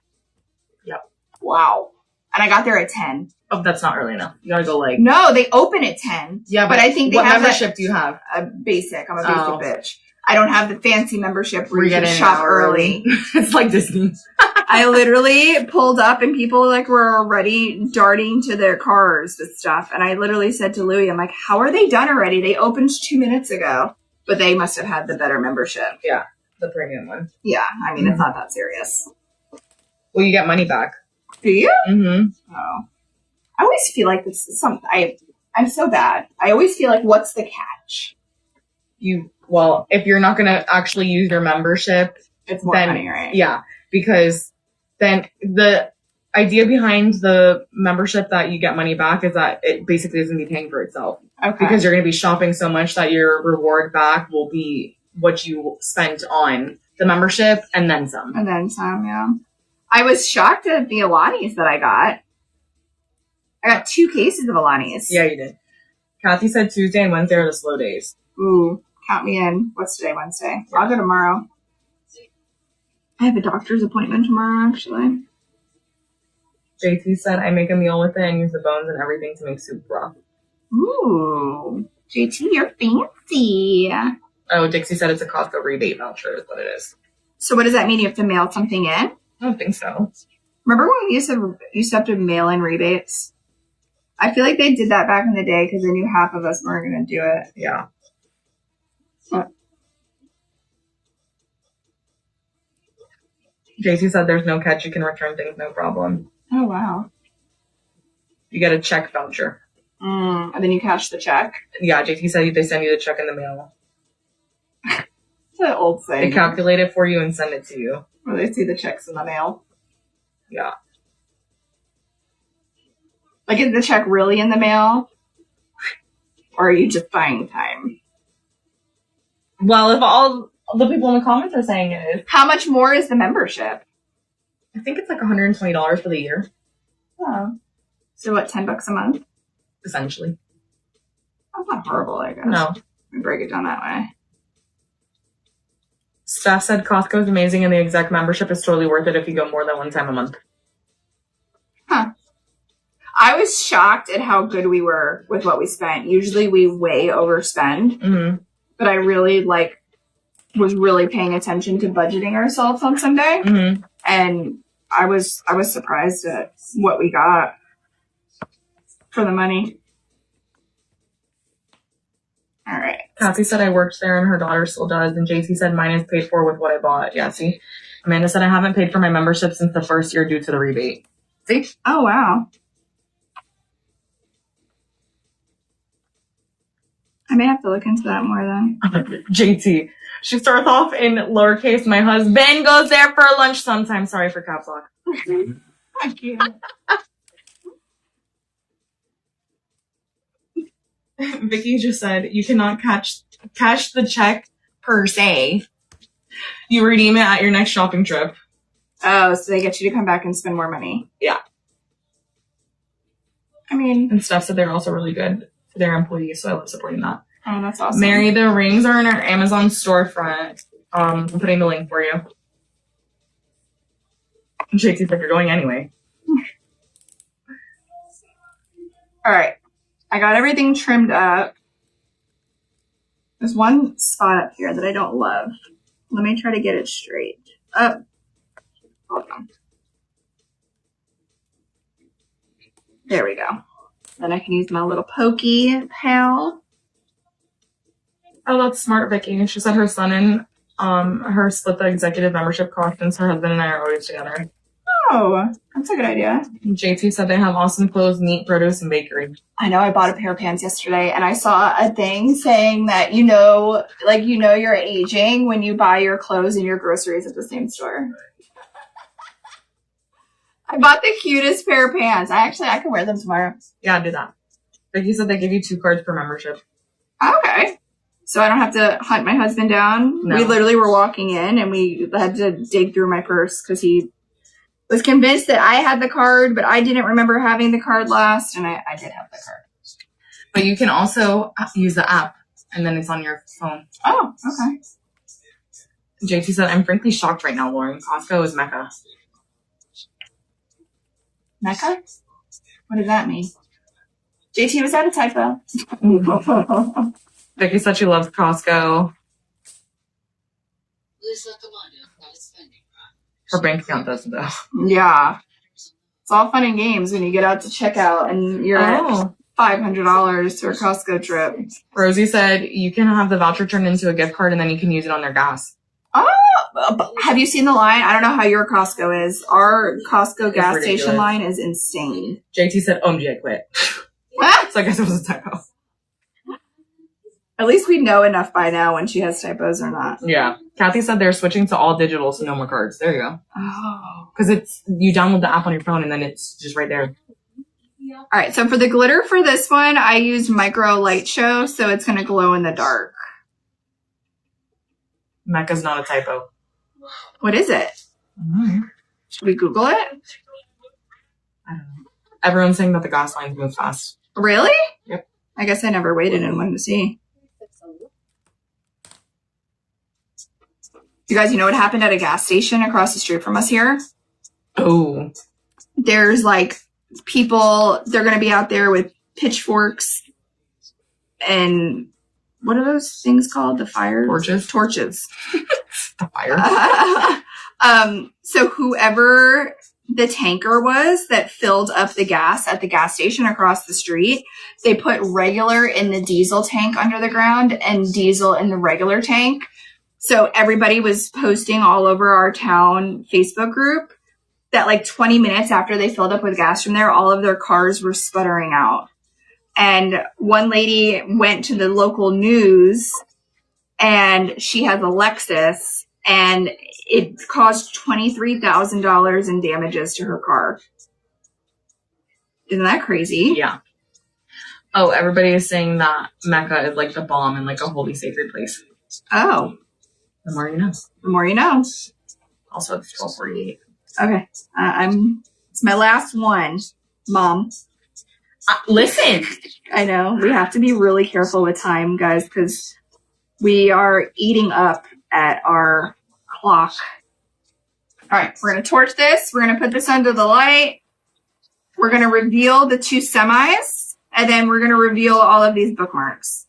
Yep. Wow. And I got there at 10. Oh, that's not early enough. You gotta go like... No, they open at 10. Yeah, but I think they what have membership do you have? A basic. I'm a basic bitch. I don't have the fancy membership where you can in shop early. It's like Disney. I literally pulled up and people like were already darting to their cars with stuff. And I literally said to Louie, I'm like, how are they done already? They opened 2 minutes ago. But they must have had the better membership. Yeah, the premium one. Yeah, I mean, it's not that serious. Well, you get money back. Do you? Mm-hmm. Oh. I always feel like this is something. I'm so bad. I always feel like, what's the catch? Well, if you're not going to actually use your membership, it's more money, right? Yeah, because then the idea behind the membership that you get money back is that it basically is going to be paying for itself. Okay. Because you're going to be shopping so much that your reward back will be what you spent on the membership and then some. And then some, yeah. I was shocked at the Alani's that I got. I got 2 cases of Alani's. Yeah, you did. Kathy said Tuesday and Wednesday are the slow days. Ooh, count me in. What's today, Wednesday? Yeah. I'll go tomorrow. I have a doctor's appointment tomorrow, actually. JT said, I make a meal with it and use the bones and everything to make soup broth. Ooh, JT, you're fancy. Oh, Dixie said it's a Costco rebate voucher is what it is. So what does that mean? You have to mail something in? I don't think so. Remember when we used to have to mail in rebates? I feel like they did that back in the day because they knew half of us weren't going to do it. Yeah. JC said there's no catch. You can return things, no problem. Oh, wow. You get a check voucher. And then you cash the check? Yeah, JT said they send you the check in the mail. It's an old thing. They calculate it for you and send it to you. Or they see the checks in the mail. Yeah. Like, is the check really in the mail? Or are you just buying time? Well, if all the people in the comments are saying it is. How much more is the membership? I think it's like $120 for the year. Oh. So what, $10 a month? Essentially. That's not horrible, I guess. No. We break it down that way. Steph said Costco is amazing and the exec membership is totally worth it if you go more than 1 time a month. Huh. I was shocked at how good we were with what we spent. Usually we way overspend. Mm-hmm. But I really was really paying attention to budgeting ourselves on Sunday. Mm-hmm. And I was surprised at what we got for the money. All right. Kathy said I worked there and her daughter still does. And JC said mine is paid for with what I bought. Yeah, see? Amanda said I haven't paid for my membership since the first year due to the rebate. See? Oh, wow. I may have to look into that more then. JT. She starts off in lowercase. My husband goes there for lunch sometime. Sorry for caps lock. I can't. Vicky just said you cannot cash the check per se. You redeem it at your next shopping trip. Oh, so they get you to come back and spend more money. Yeah. I mean, and Steph said they're also really good for their employees, so I love supporting that. Oh, that's awesome. Mary, the rings are in our Amazon storefront. I'm putting the link for you. JT's like, you're going anyway. All right. I got everything trimmed up. There's one spot up here that I don't love. Let me try to get it straight. Up. Hold on. There we go. Then I can use my little pokey pal. Oh, that's smart, Vicky. She said her son and Her split the executive membership cost since her husband and I are always together. Oh, that's a good idea. JT said they have awesome clothes, meat, produce, and bakery. I know I bought a pair of pants yesterday and I saw a thing saying that, you're aging when you buy your clothes and your groceries at the same store. I bought the cutest pair of pants. I can wear them tomorrow. Yeah, do that. Vicky said they give you 2 cards per membership. Okay. So I don't have to hunt my husband down. No. We literally were walking in and we had to dig through my purse because he was convinced that I had the card, but I didn't remember having the card last, and I did have the card. But you can also use the app, and then it's on your phone. Oh, okay. JT said, I'm frankly shocked right now, Lauren. Costco is Mecca. Mecca? What does that mean? JT, was that a typo? Vicky said she loves Costco. Her bank account doesn't, though. Yeah. It's all fun and games when you get out to checkout and you're at $500 to a Costco trip. Rosie said you can have the voucher turned into a gift card and then you can use it on their gas. Oh, have you seen the line? I don't know how your Costco is. Our Costco gas station line is insane. JT said, OMG, I quit. So I guess it was a typo. At least we know enough by now when she has typos or not. Yeah. Kathy said they're switching to all digital, so no more cards. There you go. Oh. Because you download the app on your phone and then it's just right there. All right. So for the glitter for this one, I used Micro Light Show, so it's going to glow in the dark. Mecca's not a typo. What is it? Mm-hmm. Should we Google it? I don't know. Everyone's saying that the gas lines move fast. Really? Yep. I guess I never waited and wanted to see. You guys, you know what happened at a gas station across the street from us here? Oh. There's people, they're going to be out there with pitchforks and what are those things called? The fire? Torches. The fire. So whoever the tanker was that filled up the gas at the gas station across the street, they put regular in the diesel tank under the ground and diesel in the regular tank. So everybody was posting all over our town Facebook group that 20 minutes after they filled up with gas from there, all of their cars were sputtering out. And one lady went to the local news and she has a Lexus and it caused $23,000 in damages to her car. Isn't that crazy? Yeah. Oh, everybody is saying that Mecca is the bomb and a holy sacred place. Oh. The more you know. The more you know. Also, it's 12:48. Okay. It's my last one, Mom. Listen. I know. We have to be really careful with time, guys, because we are eating up at our clock. All right. We're going to torch this. We're going to put this under the light. We're going to reveal the 2 semis. And then we're going to reveal all of these bookmarks.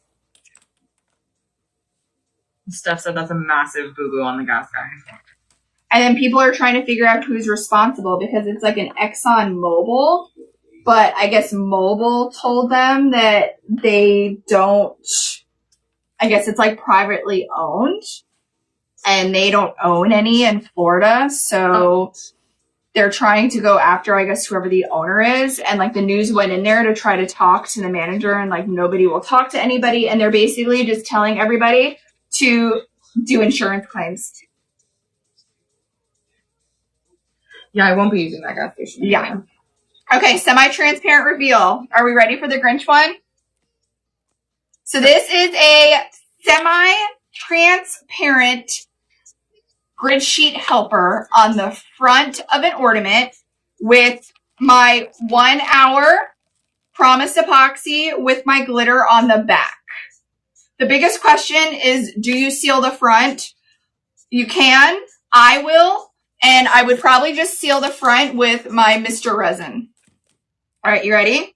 Steph said that's a massive boo-boo on the gas guy. And then people are trying to figure out who's responsible because it's an Exxon Mobil. But I guess Mobil told them that they don't, I guess it's privately owned. And they don't own any in Florida. So they're trying to go after, I guess, whoever the owner is. And the news went in there to try to talk to the manager and nobody will talk to anybody. And they're basically just telling everybody to do insurance claims. Yeah, I won't be using that gas station. Yeah. Okay, semi-transparent reveal. Are we ready for the Grinch one? So this is a semi-transparent grid sheet helper on the front of an ornament with my 1 hour promised epoxy with my glitter on the back. The biggest question is, do you seal the front? You can. I will. And I would probably just seal the front with my Mr. Resin. All right, you ready?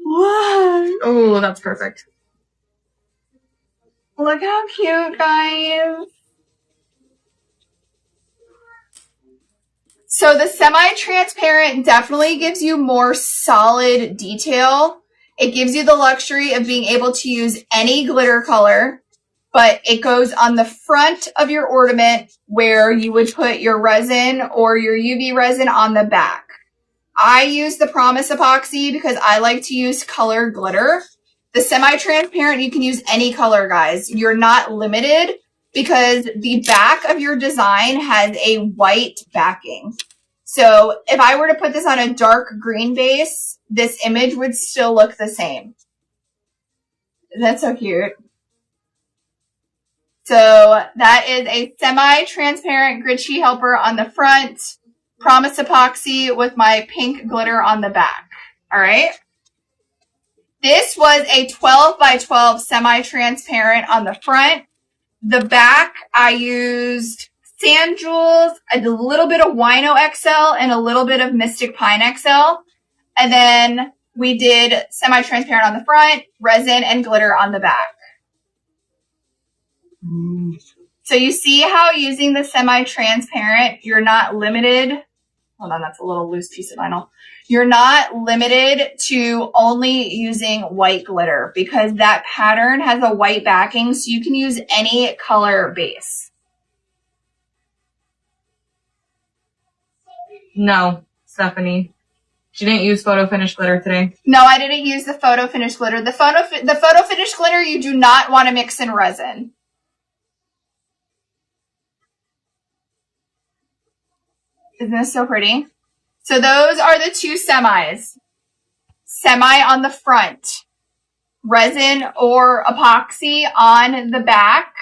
What? Oh, that's perfect. Look how cute, guys. So the semi-transparent definitely gives you more solid detail. It gives you the luxury of being able to use any glitter color. but it goes on the front of your ornament where you would put your resin or your UV resin on the back. I use the Promise epoxy because I like to use color glitter. The semi-transparent, you can use any color, guys. You're not limited because the back of your design has a white backing. So if I were to put this on a dark green base, this image would still look the same. That's so cute. So that is a semi-transparent Witchy helper on the front, Promise epoxy with my pink glitter on the back. All right. This was a 12 by 12 semi-transparent on the front. The back, I used Sand Jewels, a little bit of Wino XL, and a little bit of Mystic Pine XL. And then we did semi-transparent on the front, resin and glitter on the back. So you see how using the semi-transparent, you're not limited. Hold on, that's a little loose piece of vinyl. You're not limited to only using white glitter because that pattern has a white backing, so you can use any color base. No, Stephanie. She didn't use photo finish glitter today. No, I didn't use the photo finish glitter. The photo finish glitter you do not want to mix in resin. Isn't this so pretty? So those are the two semis. Semi on the front, resin or epoxy on the back,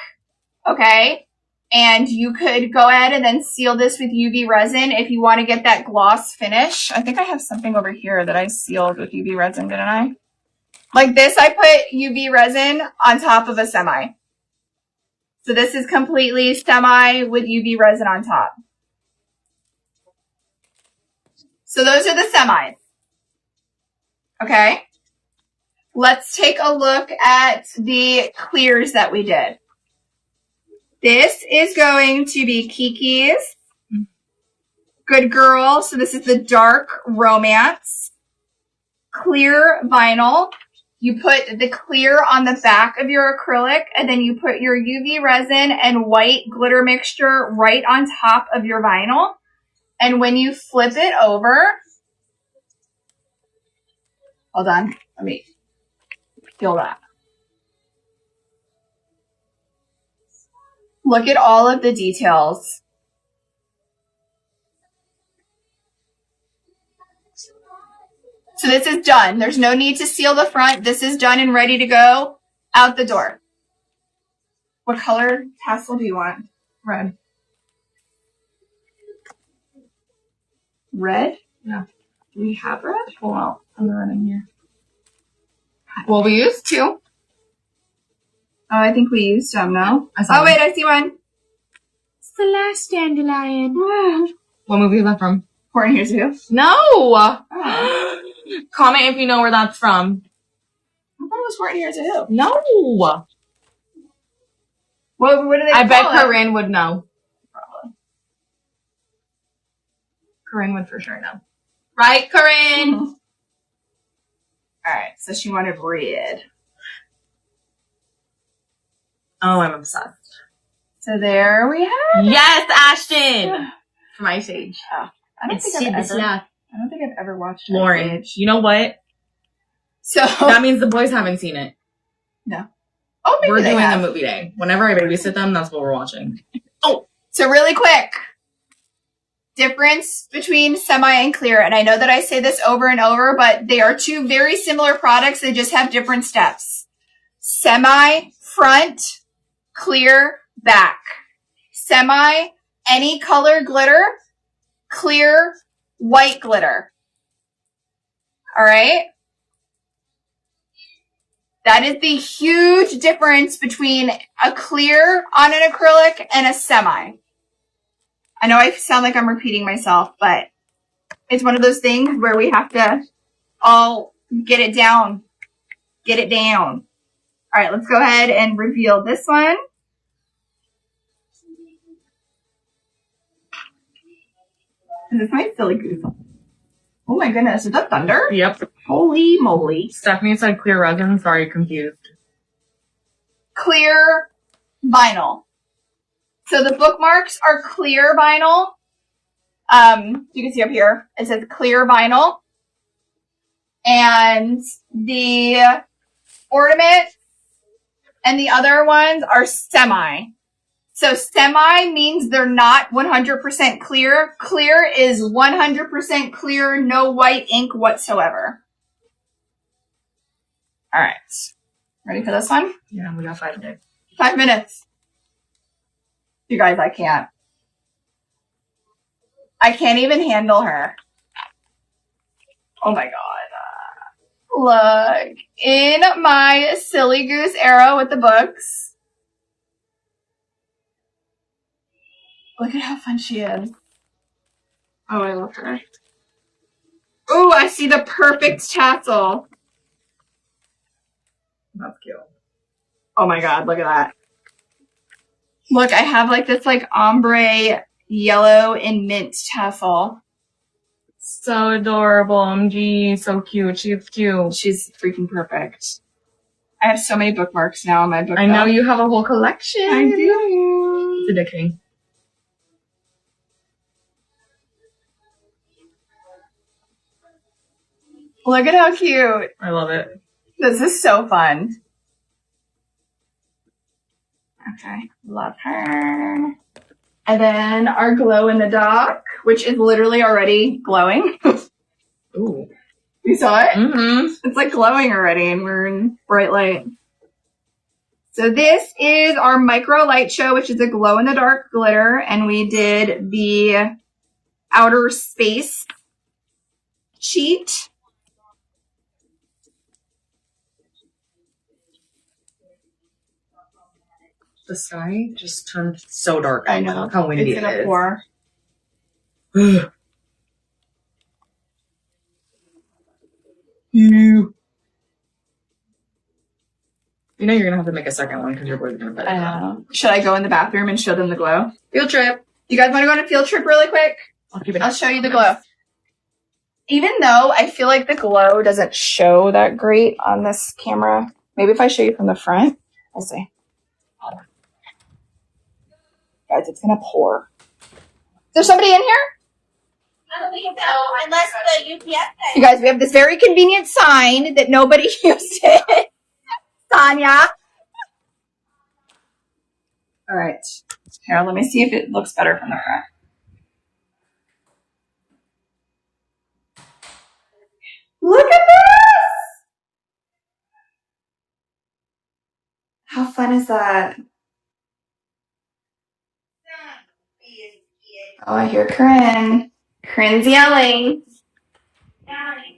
okay? And you could go ahead and then seal this with UV resin if you want to get that gloss finish. I think I have something over here that I sealed with UV resin, didn't I? Like this, I put UV resin on top of a semi. So this is completely semi with UV resin on top. So those are the semis. Okay. Let's take a look at the clears that we did. This is going to be Kiki's Good Girl. So this is the dark romance clear vinyl. You put the clear on the back of your acrylic and then you put your UV resin and white glitter mixture right on top of your vinyl. And when you flip it over, hold on, let me feel that. Look at all of the details. So this is done. There's no need to seal the front. This is done and ready to go out the door. What color tassel do you want? Red. Red? Yeah. Do we have red? Pull out on the red in here. Well, we used two. Oh, I think we used some, no? Oh, wait, I see one. It's the last dandelion. What movie is that from? Pouring Here's View. No! Oh. Comment if you know where that's from. I thought it was Pouring Here's View. No! What do they I bet call it? Corinne would know. Probably. Corinne would for sure know. Right, Corinne? Mm-hmm. All right, so she wanted red. Oh, I'm obsessed. So there we have it. Yes, Ashton! From Ice Age. Oh, I don't think I've ever watched Ice Lauren, Age. you know what? So That means the boys haven't seen it. no. Oh, maybe We're they doing have. a movie day. Whenever I babysit them, that's what we're watching. Oh! So really quick, difference between semi and clear. And I know that I say this over and over, but they are two very similar products. They just have different steps. Semi, front, clear, back. Semi, any color glitter, clear, white glitter. All right. That is the huge difference between a clear on an acrylic and a semi. I know I sound like I'm repeating myself, but it's one of those things where we have to all get it down. Get it down. All right, let's go ahead and reveal this one. Is this my silly goose? Oh my goodness, is that thunder? Yep. Holy moly. Stephanie said clear resin. Sorry, confused. Clear vinyl. So the bookmarks are clear vinyl. You can see up here, it says clear vinyl. And the ornaments and the other ones are semi. So semi means they're not 100% clear. Clear is 100% clear, no white ink whatsoever. All right. Ready for this one? Yeah, we got 5 minutes. 5 minutes. You guys, I can't. I can't even handle her. Oh my God. Look, in my silly goose era with the books. Look at how fun she is. Oh, I love her. Ooh, I see the perfect tassel. That's cute. Oh my God, look at that. Look, I have like this like ombre yellow and mint tassel. So adorable, OMG. So cute. She's cute. She's freaking perfect. I have so many bookmarks now on my book. I know you have a whole collection. I do. It's addicting. Look at how cute. I love it. This is so fun. Okay, love her. And then our glow in the dark, which is literally already glowing. Ooh. You saw it? Mm-hmm. It's like glowing already and we're in bright light. So this is our micro light show, which is a glow in the dark glitter. And we did the outer space sheet. The sky just turned so dark. I know. Look how windy it's gonna it is. pour. You know you're gonna have to make a second one because your boy's gonna bed. I know. Should I go in the bathroom and show them the glow? Field trip. You guys want to go on a field trip really quick? I'll show you the glow. Even though I feel like the glow doesn't show that great on this camera. Maybe if I show you from the front. I'll see. Hold on. Guys, it's gonna pour. Is there somebody in here? I don't think so, unless the UPS says. You guys, we have this very convenient sign that nobody used it. Sonia. All right. Here, let me see if it looks better from the front. Look at this! How fun is that? Oh, I hear Corinne. Corinne's yelling.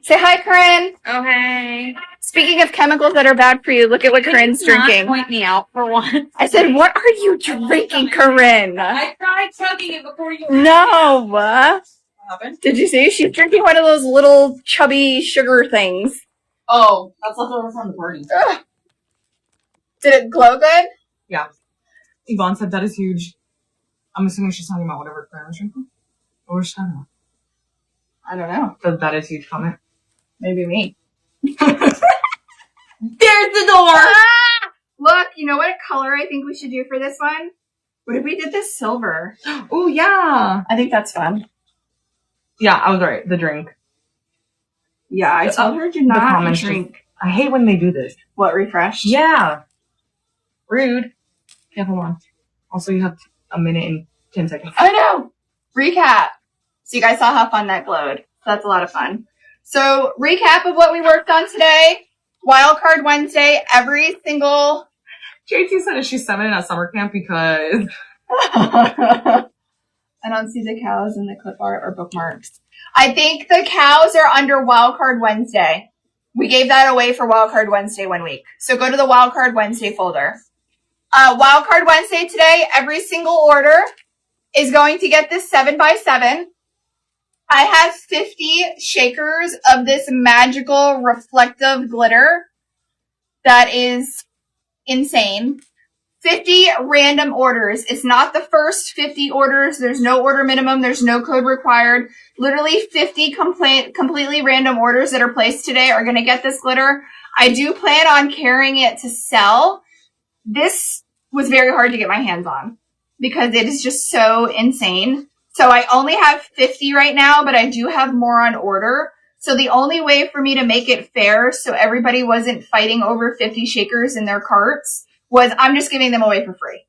Say hi, Corinne. Oh, hey. Speaking of chemicals that are bad for you, look at what Corinne's drinking. Point me out for once. I said, what are you drinking, Corinne? I tried chugging it before you. No. What happened? Did you see? She's drinking one of those little chubby sugar things. Oh, that's leftover from the party. Ugh. Did it glow good? Yeah. Yvonne said that is huge. I'm assuming she's talking about whatever Corinne was drinking. Or was she talking about? I don't know. That is huge comment. Maybe me. There's the door! Ah! Look, you know what color I think we should do for this one? What if we did this silver? Oh, yeah. I think that's fun. Yeah, I was right. The drink. Yeah, I told her to The not comments drink. I hate when they do this. What, refreshed? Yeah. Rude. Yeah, hold on. Also, you have a minute and 10 seconds. I know. Recap. So you guys saw how fun that glowed. So that's a lot of fun. So recap of what we worked on today. Wildcard Wednesday. Every single... JT said that she's 7 at summer camp because... I don't see the cows in the clip art or bookmarks. I think the cows are under Wildcard Wednesday. We gave that away for Wildcard Wednesday 1 week. So go to the Wildcard Wednesday folder. Wildcard Wednesday today, every single order is going to get this 7x7. I have 50 shakers of this magical reflective glitter that is insane. 50 random orders. It's not the first 50 orders. There's no order minimum. There's no code required. Literally 50 completely random orders that are placed today are going to get this glitter. I do plan on carrying it to sell. This was very hard to get my hands on because it is just so insane. So I only have 50 right now, but I do have more on order. So the only way for me to make it fair so everybody wasn't fighting over 50 shakers in their carts was I'm just giving them away for free.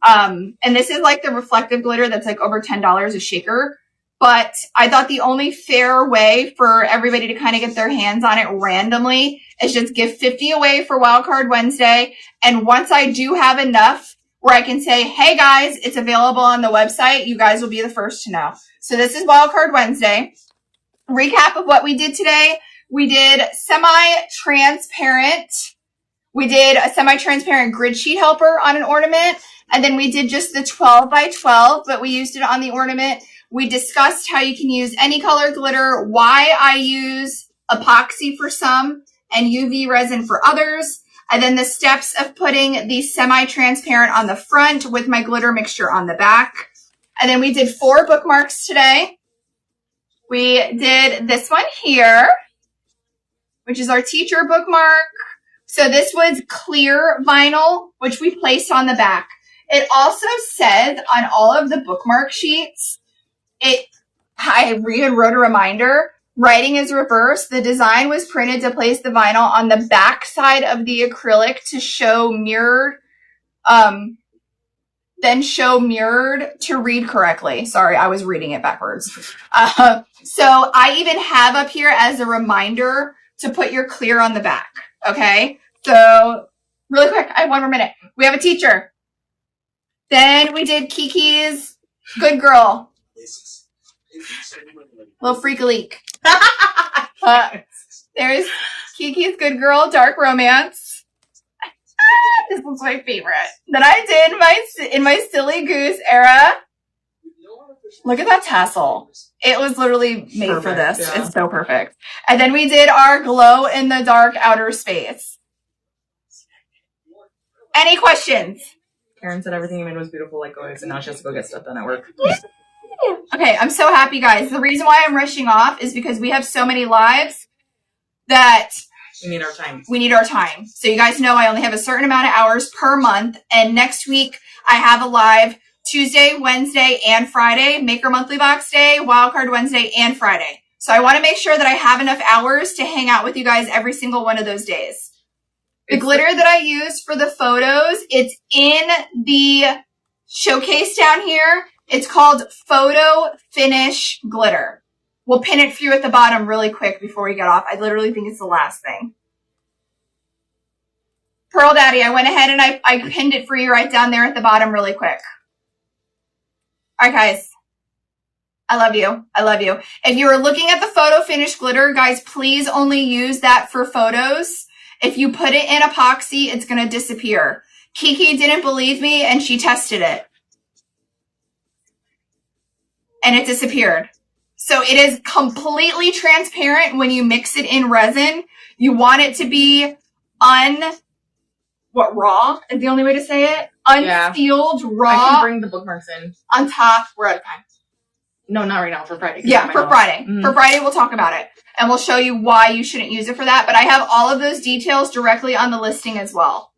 And this is like the reflective glitter that's like over $10 a shaker. But I thought the only fair way for everybody to kind of get their hands on it randomly is just give 50 away for Wildcard Wednesday. And once I do have enough where I can say, hey guys, it's available on the website, you guys will be the first to know. So this is Wildcard Wednesday. Recap of what we did today. We did semi-transparent. We did a semi-transparent grid sheet helper on an ornament. And then we did just the 12 by 12, but we used it on the ornament. We discussed how you can use any color glitter, why I use epoxy for some and UV resin for others. And then the steps of putting the semi-transparent on the front with my glitter mixture on the back. And then we did 4 bookmarks today. We did this one here, which is our teacher bookmark. So this was clear vinyl, which we placed on the back. It also says on all of the bookmark sheets, I wrote a reminder, writing is reversed. The design was printed to place the vinyl on the back side of the acrylic to show mirrored, then show mirrored to read correctly. Sorry, I was reading it backwards. So I even have up here as a reminder to put your clear on the back. Okay. So really quick, I have 1 more minute. We have a teacher. Then we did Kiki's Good Girl. Little freak a leak. There's Kiki's Good Girl Dark Romance. This was my favorite. Then I did in my Silly Goose era. Look at that tassel. It was literally made perfect, for this. Yeah. It's so perfect. And then we did our glow in the dark outer space. Any questions? Karen said everything you made was beautiful like always, and now she has to go get stuff done at work. Okay, I'm so happy, guys. The reason why I'm rushing off is because we have so many lives that we need our time. We need our time. So you guys know I only have a certain amount of hours per month. And next week I have a live Tuesday, Wednesday, and Friday. Maker Monthly Box Day, Wildcard Wednesday, and Friday. So I want to make sure that I have enough hours to hang out with you guys every single one of those days. The glitter that I use for the photos, it's in the showcase down here. It's called Photo Finish Glitter. We'll pin it for you at the bottom really quick before we get off. I literally think it's the last thing. Pearl Daddy, I went ahead and I pinned it for you right down there at the bottom really quick. All right, guys. I love you. I love you. If you are looking at the Photo Finish Glitter, guys, please only use that for photos. If you put it in epoxy, it's going to disappear. Kiki didn't believe me and she tested it. And it disappeared. So it is completely transparent when you mix it in resin. You want it to be raw is the only way to say it? Unsealed, raw. I can bring the bookmarks in. On top. We're out of time. No, not right now. For Friday. Yeah, for Friday. Mm-hmm. For Friday, we'll talk about it. And we'll show you why you shouldn't use it for that. But I have all of those details directly on the listing as well.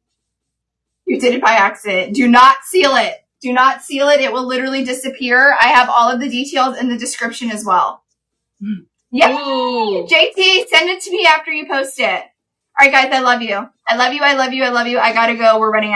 You did it by accident. Do not seal it. Do not seal it. It will literally disappear. I have all of the details in the description as well. Yeah. JT, send it to me after you post it. All right, guys, I love you. I love you. I love you. I love you. I gotta go. We're running out.